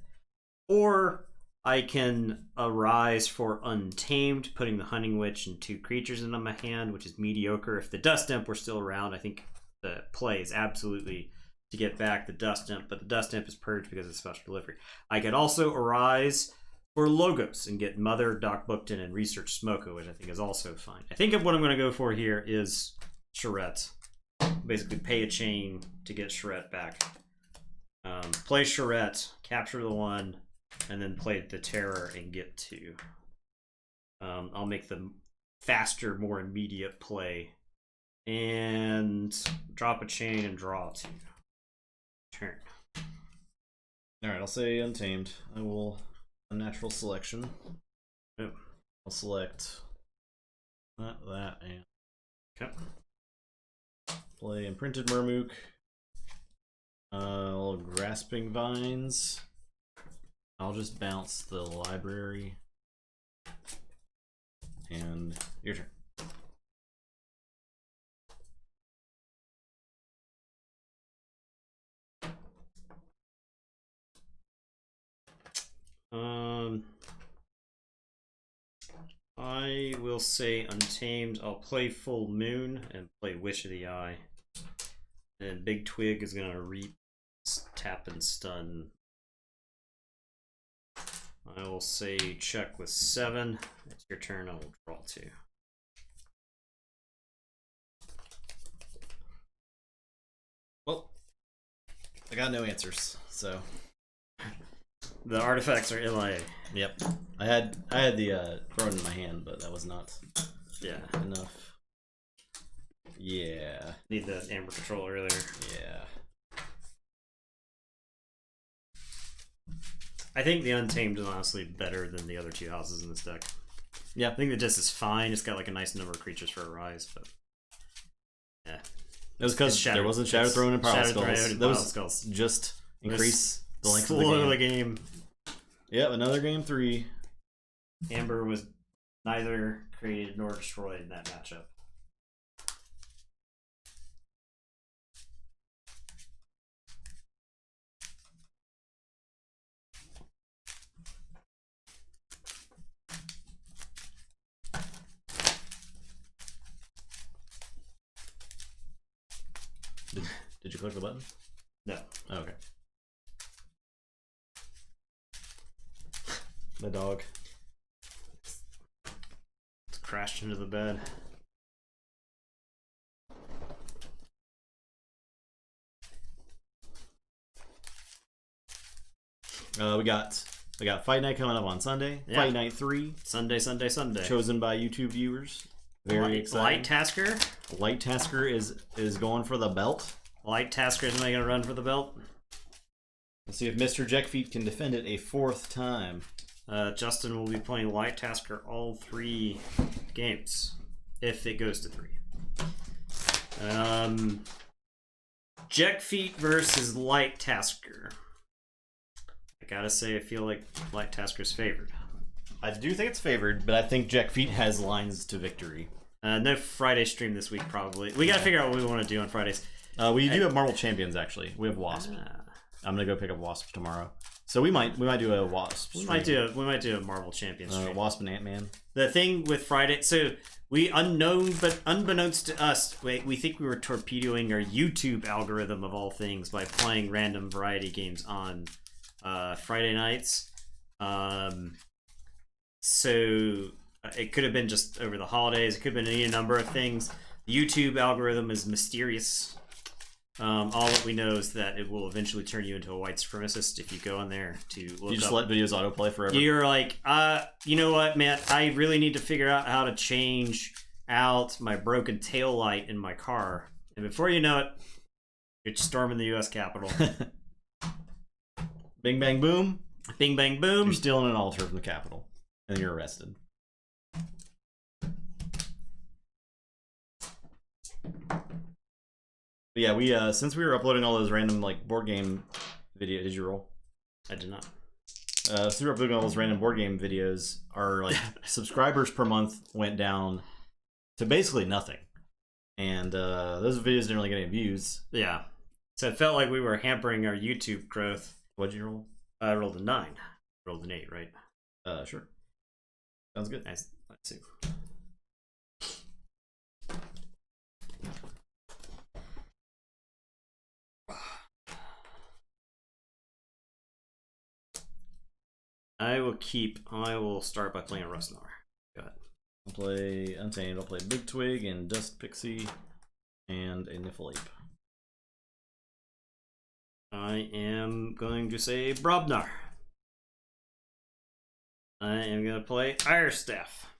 Or I can Arise for Untamed, putting the Hunting Witch and 2 creatures into my hand, which is mediocre. If the Dust Imp were still around, I think the play is absolutely to get back the Dust Imp, but the Dust Imp is purged because of special delivery. I could also Arise for Logos and get Mother, Doc Bookton, and Research Smoko, which I think is also fine. I think what I'm going to go for here is Charette. Basically pay a chain to get Charette back. Play Charette, capture the 1, and then play the Terror and get 2. I'll make the faster, more immediate play. And drop a chain and draw 2. Turn.
Alright, I'll say Untamed. I will Unnatural Selection.
Oh.
I'll select that and
Okay.
play Imprinted Murmook. Grasping Vines. I'll just bounce the library. And your turn.
I will say Untamed. I'll play Full Moon and play Witch of the Eye. And Big Twig is going to tap and stun. I will say check with 7. It's your turn. I will draw 2.
Well, I got no answers, so
the artifacts are LA.
Yep. I had the Throne in my hand, but that was not enough. Yeah.
Need the Amber Control earlier.
Yeah.
I think the Untamed is honestly better than the other 2 houses in this deck.
Yeah.
I think the Disc is fine. It's got like a nice number of creatures for a Rise, but yeah.
It was because there wasn't Shadow Throne and Pile Skulls.
Those
just increase the length of
the game.
Yep, another game 3.
Amber was neither created nor destroyed in that matchup.
Did you click the button?
No.
Oh, okay. The dog.
It's crashed into the bed.
We got Fight Night coming up on Sunday.
Yeah.
Fight Night 3.
Sunday.
Chosen by YouTube viewers. Very exciting.
Light Tasker.
Light Tasker is going for the belt.
Light Tasker is making a run for the belt.
Let's see if Mr. Jackfeet can defend it a 4th time.
Justin will be playing Light Tasker all 3 games, if it goes to 3. Jackfeet versus Light Tasker. I gotta say, I feel like Light Tasker's favored.
I do think it's favored, but I think Jackfeet has lines to victory.
No Friday stream this week, probably. We gotta figure out what we want to do on Fridays.
We do have Marvel Champions, actually. We have Wasp. I'm gonna go pick up Wasp tomorrow. So we might do a Wasp.
We might do a Marvel Champions stream.
Wasp and Ant-Man.
The thing with Friday, so we unbeknownst to us, we think we were torpedoing our YouTube algorithm of all things by playing random variety games on Friday nights. So it could have been just over the holidays. It could have been any number of things. The YouTube algorithm is mysterious. All that we know is that it will eventually turn you into a white supremacist if you go in there to look
You just
up.
let videos autoplay forever.
You're like, you know what, man? I really need to figure out how to change out my broken tail light in my car. And before you know it, you're storming the U.S. Capitol.
Bing, bang, boom.
Bing, bang, boom.
You're stealing an altar from the Capitol. And you're arrested. But yeah, we since we were uploading all those random like board game videos, did you roll?
I did not.
Since we were uploading all those random board game videos, our like subscribers per month went down to basically nothing, and those videos didn't really get any views.
Yeah, so it felt like we were hampering our YouTube growth.
What'd you roll?
I rolled a 9. Rolled an 8, right?
Sure. Sounds good.
Nice. Let's see. I will start by playing Rustnar. Go ahead.
I'll play Untamed. I'll play Big Twig and Dust Pixie and a Niffleape.
I am going to say Brobnar. I am going to play Ire Staff.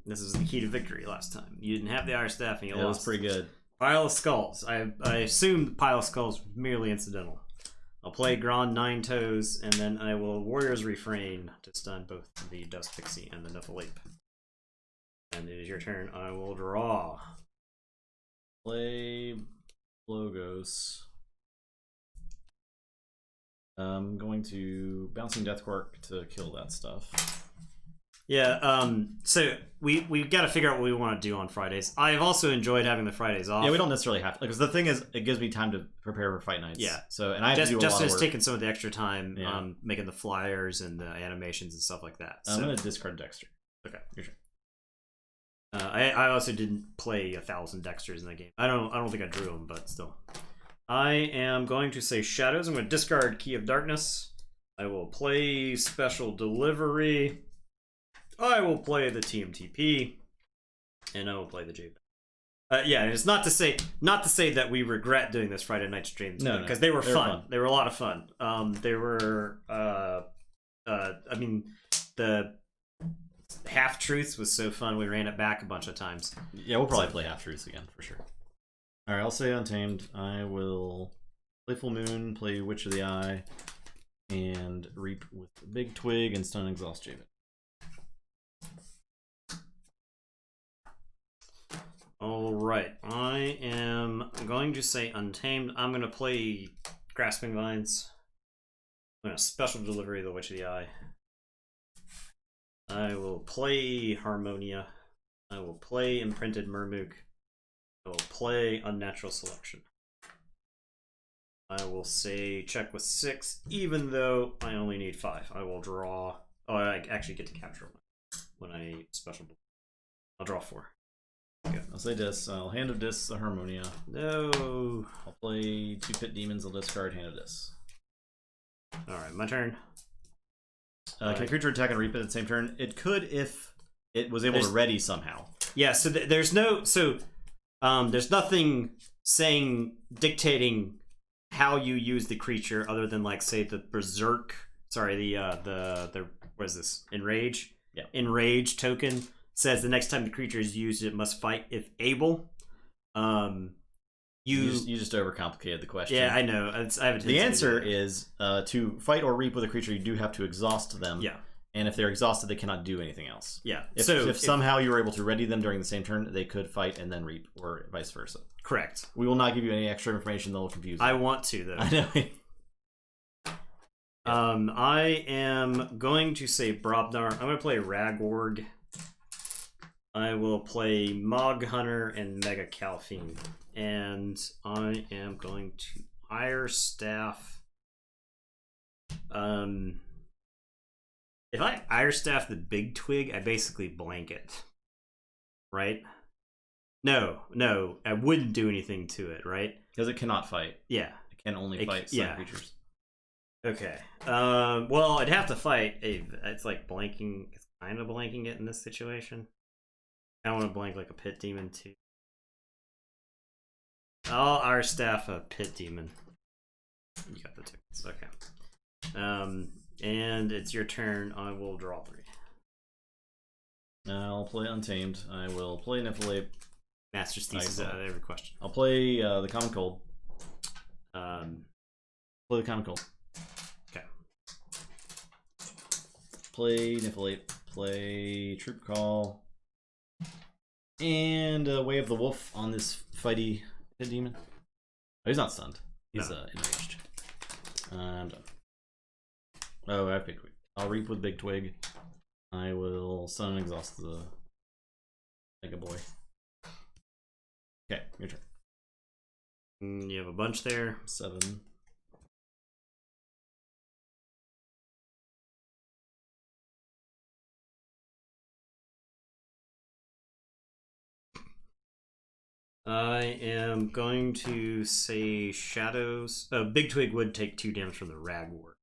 This is the key to victory last time. You didn't have the Ire Staff and you lost.
It was pretty good.
Pile of Skulls. I assumed the Pile of Skulls was merely incidental. I'll play Grand Nine Toes, and then I will Warrior's Refrain to stun both the Dust Pixie and the Niffleape. And it is your turn. I will draw.
Play Logos. I'm going to Bouncing Deathquark to kill that stuff.
Yeah, so we got to figure out what we want to do on Fridays. I've also enjoyed having the Fridays off.
Yeah, we don't necessarily have to. Because the thing is, it gives me time to prepare for fight nights.
Yeah.
So, and I have to do a lot of
Justin's
work.
taking some of the extra time making the flyers and the animations and stuff like that. So.
I'm going to discard Dexter.
Okay, your turn. I also didn't play 1,000 Dexters in that game. I don't think I drew them, but still. I am going to say Shadows. I'm going to discard Key of Darkness. I will play Special Delivery. I will play the TMTP, and I will play the JPEG. Yeah, and it's not to say that we regret doing this Friday night streams, because they were fun. They were a lot of fun. They were. I mean, the Half Truths was so fun. We ran it back a bunch of times.
Yeah, we'll probably play Half Truths again for sure. All right, I'll say Untamed. I will play Full Moon, play Witch of the Eye, and Reap with Big Twig and Stun Exhaust JPEG.
All right, I am going to say Untamed. I'm going to play Grasping Vines. I'm going to Special Delivery the Witch of the Eye. I will play Harmonia. I will play Imprinted Murmook. I will play Unnatural Selection. I will say check with 6, even though I only need 5. I will draw. Oh, I actually get to capture one when I special. I'll draw 4.
Okay, I'll say Dis. I'll Hand of Dis the Harmonia.
No.
I'll play 2 Pit Demons. I'll discard Hand of Dis.
Alright, my turn.
Can a creature attack and reap it at the same turn? It could if it was able to ready somehow.
Yeah, so there's no... So, there's nothing dictating how you use the creature other than, like, say, the Berserk... Sorry, the what is this? Enrage?
Yeah. Enrage
token says the next time the creature is used, it must fight if able. You
just overcomplicated the question.
Yeah, I know. I haven't.
The answer is to fight or reap with a creature, you do have to exhaust them.
Yeah.
And if they're exhausted, they cannot do anything else.
Yeah.
If somehow you were able to ready them during the same turn, they could fight and then reap, or vice versa.
Correct.
We will not give you any extra information that will confuse you.
I want to, though.
I know.
I am going to say Brobnar. I'm going to play Ragorg. I will play Mog Hunter and Mega Calphine. And I am going to Ire Staff If I Irish Staff the big twig, I basically blank it. Right? No, I wouldn't do anything to it, right?
Because it cannot fight.
Yeah.
It can only fight some creatures.
Okay. Well, I'd have to fight it's like blanking. It's kind of blanking it in this situation. I want to blank like a pit demon too. I'll Irish Staff a pit demon. You got the tickets. Okay. And it's your turn. I will draw 3.
I'll play Untamed. I will play Niflheim.
Master's Thesis out of every question.
I'll play the Common Cold. Play the Common Cold.
Okay.
Play Niflheim. Play Troop Call. And Way of the Wolf on this fighty pit demon. Oh, he's not stunned. He's enraged. I'm done. Oh, I have Big Twig. I'll Reap with Big Twig. I will Summon and Exhaust the Mega Boy. Okay, your turn.
You have a bunch there.
7.
I am going to say Shadows. Big Twig would take 2 damage from the Ragwort.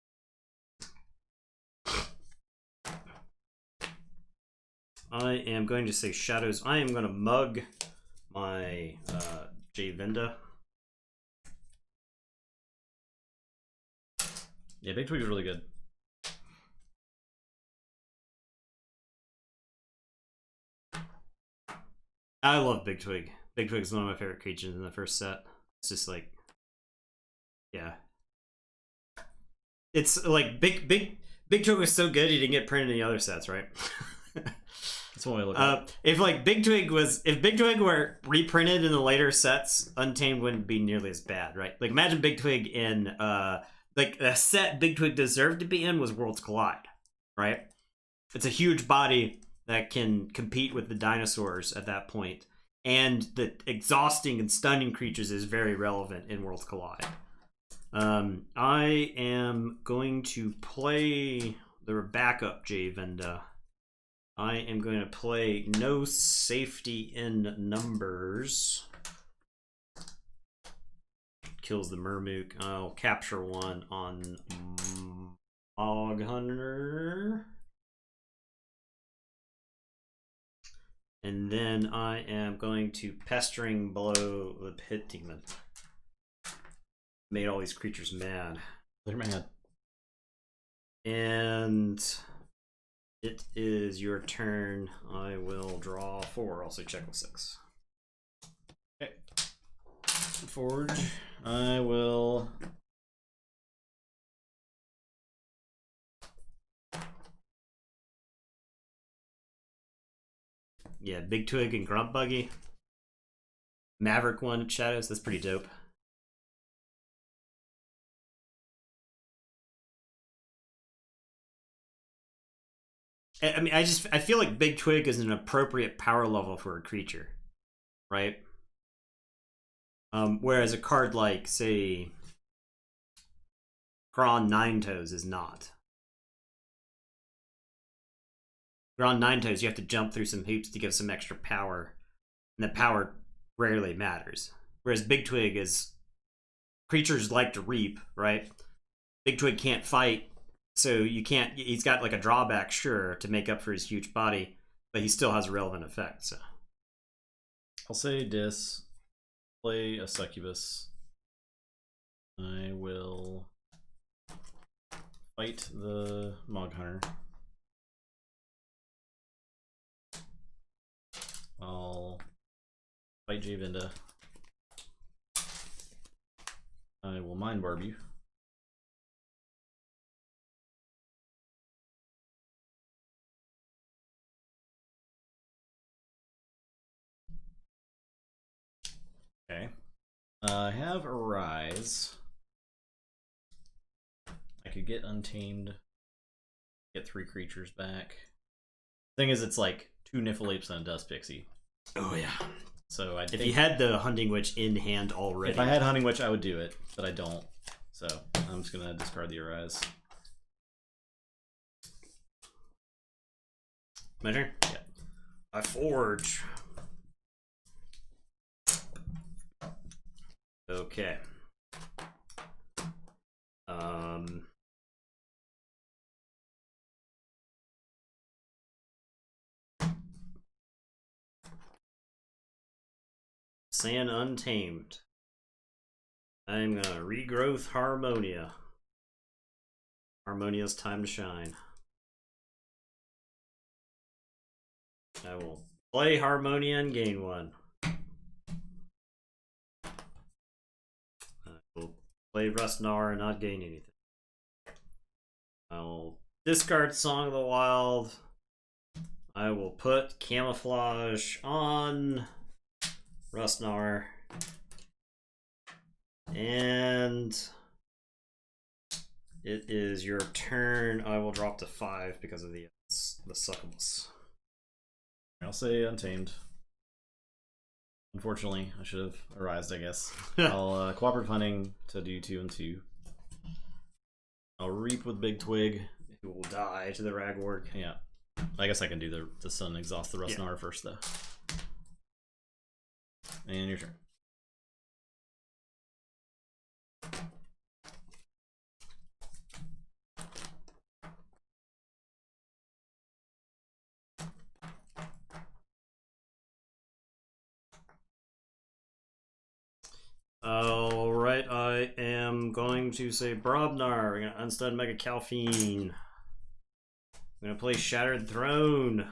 I am going to say Shadows. I am going to mug my Javinda.
Yeah, Big Twig is really good.
I love Big Twig. Big Twig is one of my favorite creatures in the first set. It's just like, yeah. It's like Big Twig was so good he didn't get printed in the other sets, right?
That's one way to look at it.
If Big Twig were reprinted in the later sets, Untamed wouldn't be nearly as bad, right? Like imagine Big Twig in like a set Big Twig deserved to be in was Worlds Collide, right? It's a huge body that can compete with the dinosaurs at that point, and the exhausting and stunning creatures is very relevant in Worlds Collide. I am going to play the backup Javinda. I am going to play No Safety in Numbers. Kills the Murmook. I'll capture 1 on Mog Hunter. And then I am going to Pestering Blow the Pit Demon. Made all these creatures mad.
They're mad.
And it is your turn. I will draw 4. Also check with 6.
Okay. Forge. I will.
Yeah, Big Twig and Grunt Buggy. Maverick one Shadows. That's pretty dope. I mean, I feel like Big Twig is an appropriate power level for a creature, right? Whereas a card like, say, Gron Ninetoes is not. Gron Ninetoes, you have to jump through some hoops to give some extra power, and that power rarely matters. Whereas Big Twig is, creatures like to reap, right? Big Twig can't fight, so you can't. He's got like a drawback, sure, to make up for his huge body, but he still has a relevant effect. So
I'll say Dis. Play a Succubus. I will fight the Mog Hunter. I'll fight Javinda. I will Mind Barb you. Okay. I have Arise. I could get Untamed. Get 3 creatures back. Thing is, it's like 2 Niflheim and a Dust Pixie.
oh yeah.
So
If you had the Hunting Witch in hand already,
if I had Hunting Witch, I would do it, but I don't. So I'm just gonna discard the Arise.
My turn? Yeah. I forge. Okay. Sand Untamed. I'm gonna regrowth Harmonia. Harmonia's time to shine. I will play Harmonia and gain 1. I will play Rustnar and not gain anything. I'll discard Song of the Wild. I will put Camouflage on Rustnar. And it is your turn. I will drop to 5 because of the suckables.
I'll say Untamed. Unfortunately, I should have arised, I guess. I'll Cooperative Hunting to do 2 and 2. I'll Reap with Big Twig.
Who will die to the Ragwork.
Yeah. I guess I can do the Sun Exhaust the Rustnar first, though. And your turn.
Alright, I am going to say Brobnar. We're going to unstun Mega Calphine. I'm going to play Shattered Throne.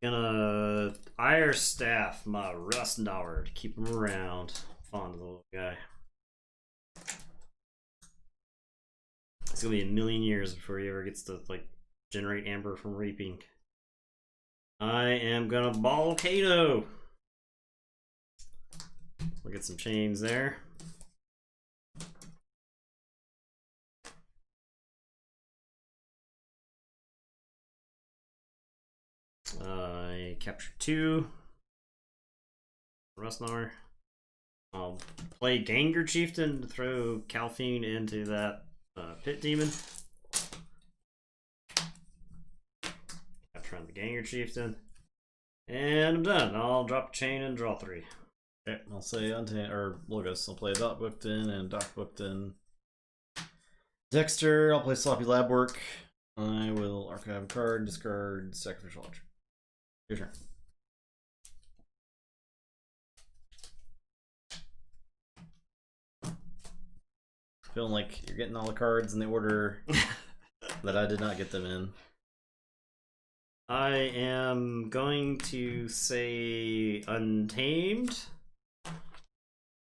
Gonna Ire Staff my Rustnar to keep him around. Fond of the little guy. It's gonna be a million years before he ever gets to like generate amber from reaping. I am gonna Volcano. We'll get some chains there. I capture 2. Rustnar. I'll play Gengar Chieftain to throw Calphine into that Pit Demon. Capture on the Gengar Chieftain. And I'm done. I'll drop a chain and draw 3.
Okay, I'll say Untamed, or Logos. I'll play Doc Bookton and Doc Bookton. Dexter, I'll play Sloppy Lab Work. I will archive a card, discard Sacrificial Altar. Your turn. Feeling like you're getting all the cards in the order that I did not get them in.
I am going to say Untamed.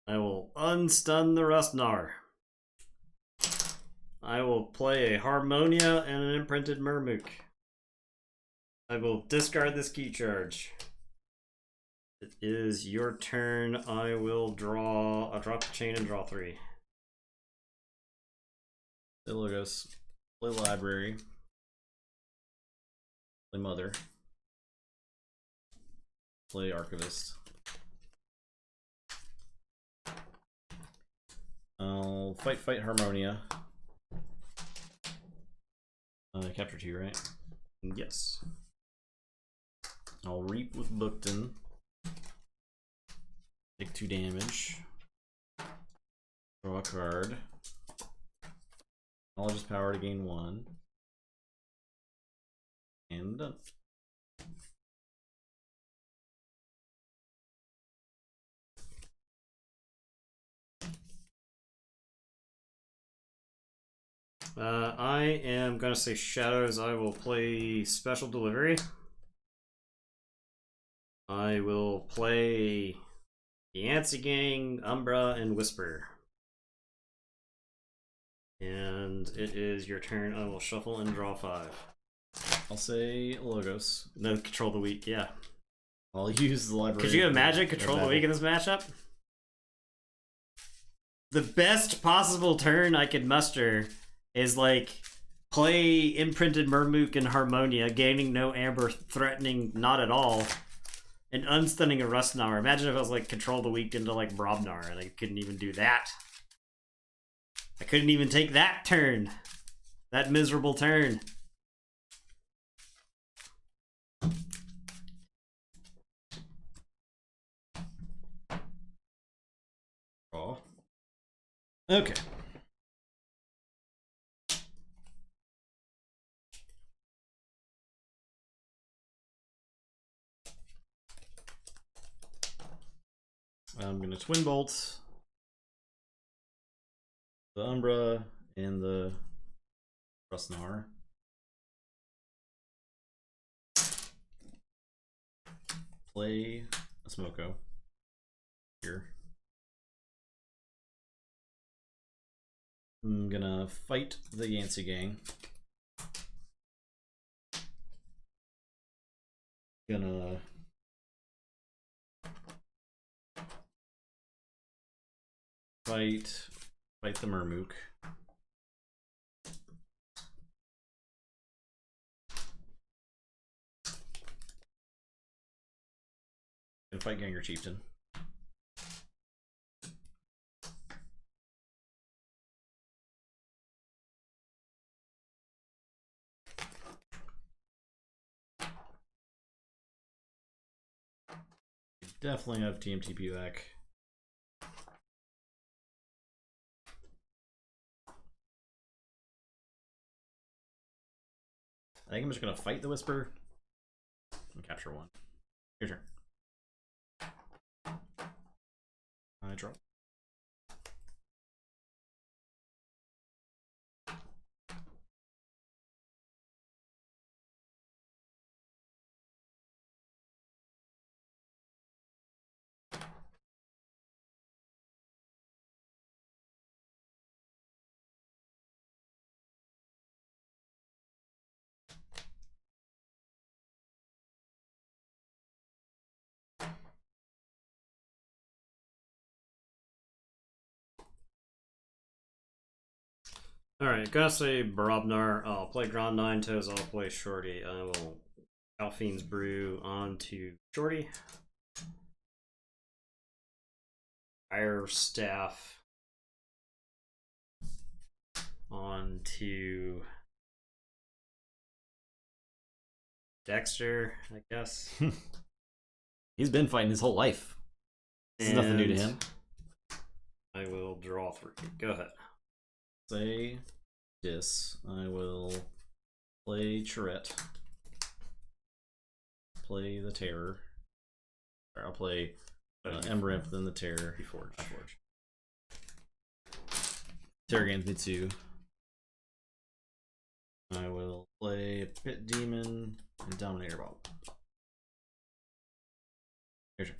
I will unstun the Rustnar. I will play a Harmonia and an Imprinted Murmook. I will discard this key charge. It is your turn. I will draw. I'll drop the chain and draw 3.
Play Logos. Play Library. Play Mother. Play Archivist. I'll fight Harmonia. Capture 2, right?
Yes.
I'll Reap with Bookton. Take 2 damage. Draw a card. Knowledge is power to gain 1. And done.
I am gonna say Shadows. I will play Special Delivery. I will play the Yancey Gang, Umbra, and Whisper. And it is your turn. I will shuffle and draw 5.
I'll say Logos.
No, Control the Weak, yeah.
I'll use the library.
Could you imagine Control the Weak in this matchup? The best possible turn I could muster is like play Imprinted Murmook and Harmonia, gaining no amber, threatening not at all, and unstunning a Rustnar. Imagine if I was like Control the Weak into like Brobnar and I couldn't even do that. I couldn't even take that turn. That miserable turn.
Okay. I'm gonna twin bolt the Umbra and the Rustnar. Play a Smoko here. I'm gonna fight the Yancey gang. Gonna fight the Murmook. Gonna fight Ganger Chieftain. Definitely have TMTP back. I think I'm just gonna fight the Whisper and capture one. Your turn. I draw.
Alright, gonna say Barobnar. I'll play Grand Nine Toes, I'll play Shorty. I will Alphine's Brew onto Shorty. Fire Staff onto Dexter, I guess.
He's been fighting his whole life. This is nothing new to him.
I will draw 3. Go ahead.
Say this. I will play Charette. Play the Terror. Or I'll play Emramp, then the Terror.
Keyforge.
Terror gains me 2. I will play Pit Demon and Dominator Ball. Your turn.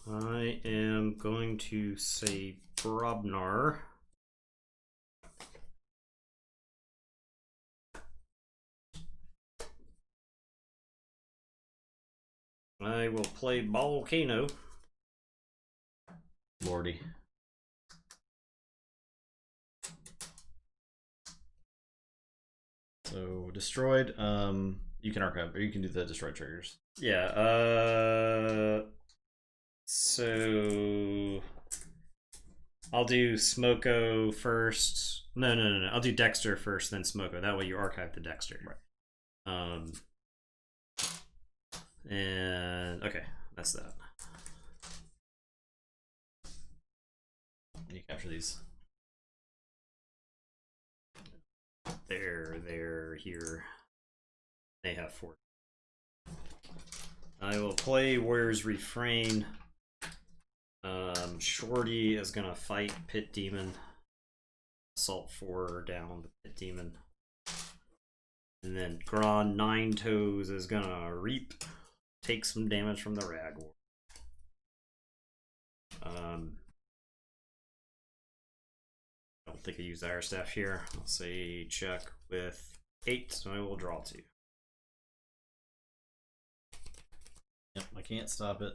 I am going to say Brobnar. I will play Volcano.
Lordy. So destroyed. You can archive, or you can do the destroy triggers.
Yeah. So I'll do Smoko first. No. I'll do Dexter first, then Smoko. That way you archive the Dexter.
Right.
And okay, that's that.
And you capture these.
They're here. They have 4. I will play Warrior's Refrain. Shorty is gonna fight Pit Demon. Assault 4 down the Pit Demon. And then Grand Nine Toes is gonna reap. Take some damage from the Rag War. I don't think I use Iron Staff here. I'll say check with 8, so I will draw 2.
Yep, I can't stop it.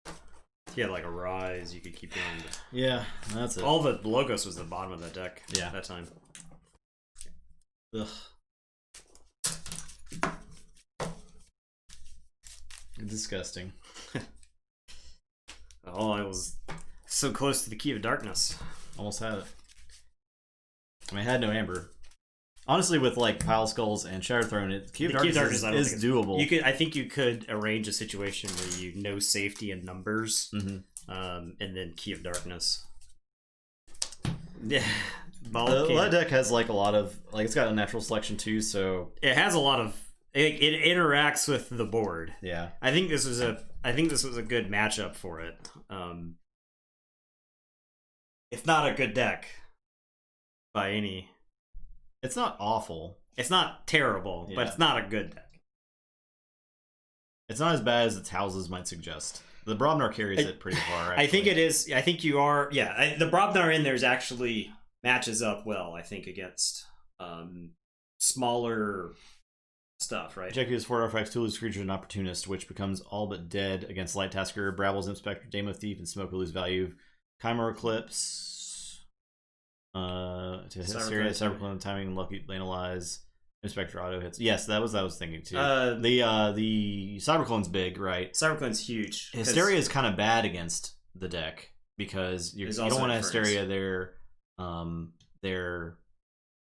If you had like a Rise, you could keep doing.
Yeah, that's it.
All the Logos was the bottom of the deck.
Yeah,
that time.
Ugh. Disgusting.
Oh, I was so close to the Key of Darkness.
Almost had it. I mean, I had no Amber. Honestly, with like Pile Skulls and Shadow Throne, Key of Darkness is doable.
I think you could arrange a situation where you know safety in numbers, and then Key of Darkness. Yeah,
that deck has like a lot of it's got a natural selection too, so
it has a lot of it interacts with the board.
Yeah,
I think this was a good matchup for it. It's not a good deck by any.
It's not awful.
It's not terrible, but it's not a good deck.
It's not as bad as its houses might suggest. The Brobnar carries it pretty far.
I think it is. I think you are. Yeah, the Brobnar in there's actually matches up well. I think against smaller stuff, right?
Jakku is 4 artifacts, to lose creature, an opportunist, which becomes all but dead against Light Tasker, Brabble's Inspector, Dame of Thief, and Smoke will lose value. Chimera Eclipse. To hit serious Cyberclone timing, Lucky Analyze. Inspector auto hits. Yes, that was what I was thinking too. The Cyberclone's big, right?
Cyberclone's huge.
Hysteria is kind of bad against the deck because you don't want to Hysteria their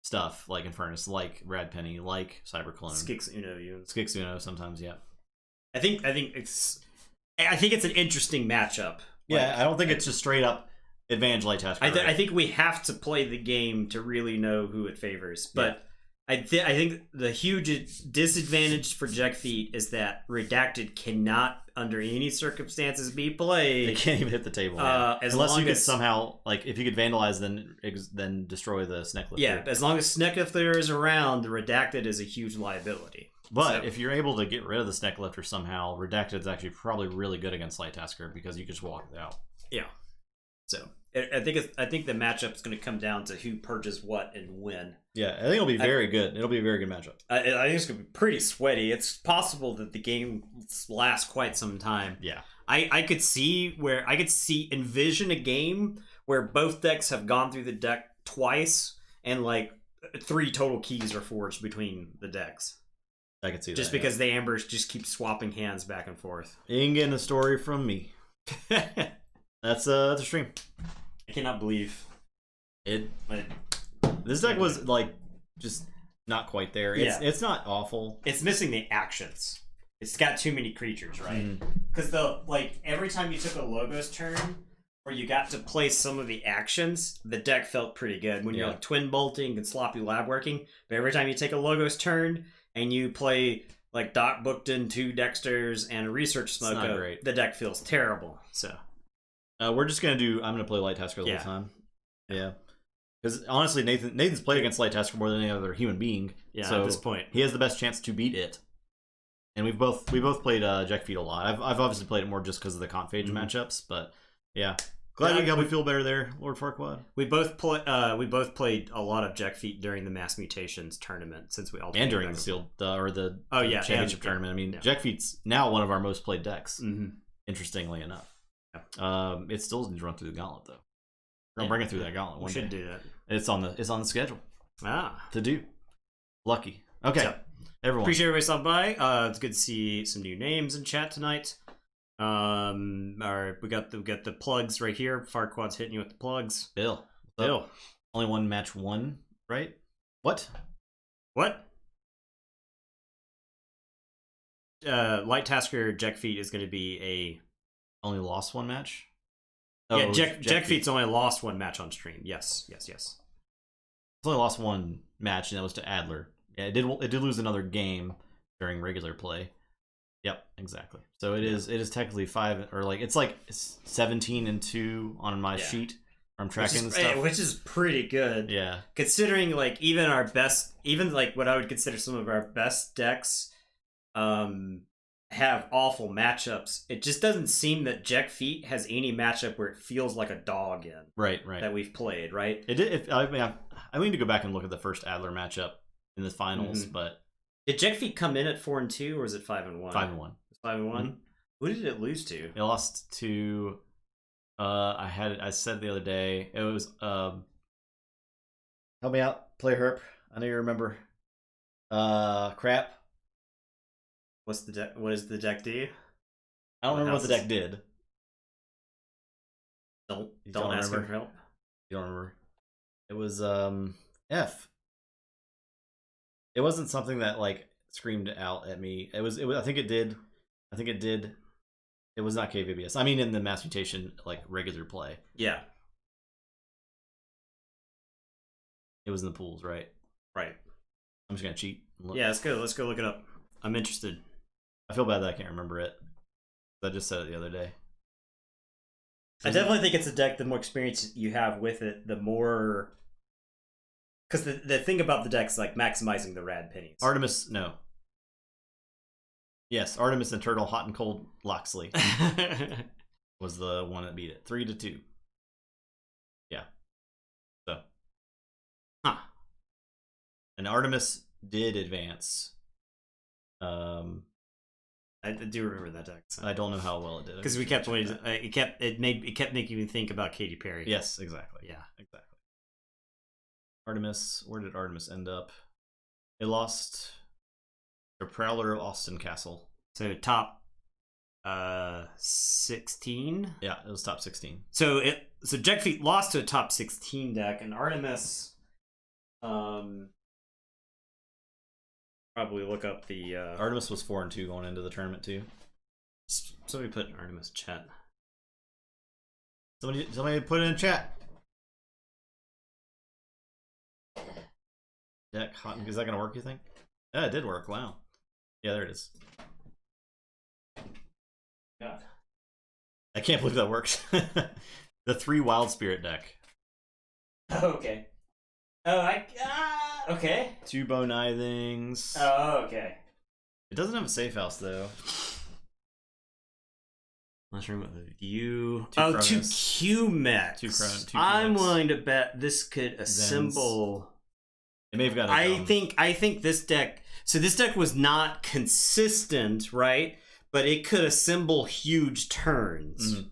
stuff like Infernus, like Rad Penny, like Cyberclone.
Skix
Uno sometimes, yeah.
I think it's an interesting matchup.
Yeah, I don't think it's just straight up advantage Light Tasker.
I think we have to play the game to really know who it favors, but. Yeah. I think the huge disadvantage for Jack Feet is that Redacted cannot, under any circumstances, be played.
They can't even hit the table. Unless you could somehow, like, if you could vandalize, then destroy the Snecklifter.
Yeah, as long as Snecklifter is around, the Redacted is a huge liability.
But if you're able to get rid of the Snecklifter somehow, Redacted is actually probably really good against Light Tasker because you can just walk it out.
Yeah. So I think the matchup is going to come down to who purges what and when.
Yeah, I think it'll be very good. It'll be a very good matchup.
I think it's going to be pretty sweaty. It's possible that the game lasts quite some time.
Yeah,
I could envision a game where both decks have gone through the deck twice and like 3 total keys are forged between the decks.
I could see that.
Just because the Ambers just keep swapping hands back and forth.
You ain't getting a story from me. That's a stream.
I cannot believe
it. This deck was like just not quite there. It's not awful.
It's missing the actions. It's got too many creatures, right? Because every time you took a Logos turn where you got to play some of the actions, the deck felt pretty good. When you're like twin bolting and sloppy lab working, but every time you take a Logos turn and you play like Doc Bookton, 2 Dexters, and a Research Smoko, the deck feels terrible. So.
We're just gonna I'm gonna play Light Tasker the whole time. Yeah, because honestly, Nathan's played against Light Tasker more than any other human being.
Yeah,
so
at this point,
he has the best chance to beat it. And we both played Jack Feet a lot. I've obviously played it more just because of the Confage matchups, but yeah, glad we feel better there, Lord Farquaad.
We both played a lot of Jack Feet during the Mass Mutations tournament since we all
and during the sealed the championship tournament. I mean, Jack Feet's now one of our most played decks. Interestingly enough. It still needs to run through the gauntlet though. We're gonna bring it through that gauntlet one day.
We should do that.
It's on the schedule. To do. Lucky. Okay.
So,
everyone.
Appreciate everybody stopping by. It's good to see some new names in chat tonight. We got the plugs right here. Farquaad's hitting you with the plugs.
Bill. Only one match won, right? What?
Light Tasker Jack Feet is going to be
only lost one match?
Yeah, Jack Feet's only lost one match on stream. Yes.
It's only lost one match, and that was to Adler. Yeah, it did lose another game during regular play. Yep, exactly. So it is technically 5 or it's 17-2 on my sheet. I'm tracking stuff,
which is pretty good.
Yeah,
considering even what I would consider some of our best decks, have awful matchups. It just doesn't seem that Jack Feet has any matchup where it feels like a dog in.
Right.
That we've played, right?
It did. I need to go back and look at the first Adler matchup in the finals, but
did Jack Feet come in at 4-2 or is it 5-1?
5-1.
5-1. Who did it lose to?
It lost to. I said the other day it was. Help me out, play herp. I know you remember. Crap.
What does the deck do?
I don't remember what the deck did.
Don't ask him for help.
You don't remember? It was F. It wasn't something that like screamed out at me. It was. I think it did. It was not KVBS. I mean, in the Mass Mutation like regular play,
Yeah.
it was in the pools, right?
Right.
I'm just gonna cheat. And look.
Yeah, let's go look it up. I'm interested.
I feel bad that I can't remember it. I just said it the other day.
I definitely think it's a deck. The more experience you have with it, the more. Because the thing about the deck is like maximizing the rad pennies.
Artemis, no. Yes, Artemis and Turtle, Hot and Cold Loxley was the one that beat it. 3-2. Yeah. So.
Huh.
And Artemis did advance.
I do remember that deck. So.
I don't know how well it did.
Because we kept it kept making me think about Katy Perry.
Yes, exactly.
Yeah,
exactly. Artemis, where did Artemis end up? It lost to Prowler of Austin Castle.
So top 16.
Yeah, it was top 16.
So Jack Feet lost to a top 16 deck, and Artemis probably look up the
Artemis was 4-2 going into the tournament too.
Somebody put Artemis chat.
Somebody put it in chat. Deck hot. Is that gonna work? You think? Yeah, it did work. Wow. Yeah, there it is.
God.
I can't believe that worked. The 3 Wild Spirit deck.
Okay. Oh, okay.
2 Bone Ithings.
Oh, okay.
It doesn't have a safe house though.
Let's remove the view.
Two
Oh,
Cronus.
2 Q-Mechs.
Two
I'm
Cronus.
willing to bet this could assemble.
It may have got.
I think this deck. So this deck was not consistent, right? But it could assemble huge turns.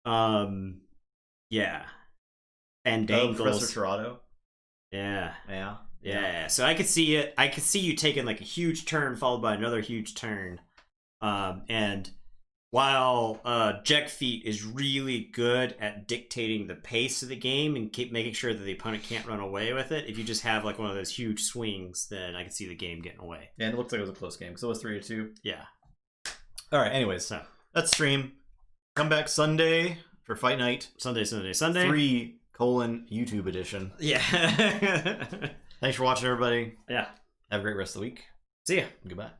Mm-hmm.
Yeah. And
Professor
dangles.
Torado.
Yeah.
Yeah.
Yeah. So I could see it. I could see you taking like a huge turn followed by another huge turn. And while Jack Feet is really good at dictating the pace of the game and keep making sure that the opponent can't run away with it, if you just have like one of those huge swings, then I could see the game getting away.
Yeah, and it looks like it was a close game because it was 3-2.
Yeah.
All right. Anyways,
So
that's stream. Come back Sunday for Fight Night.
Sunday.
3:YouTube edition.
Yeah.
Thanks for watching, everybody.
Yeah.
Have a great rest of the week.
See ya.
Goodbye.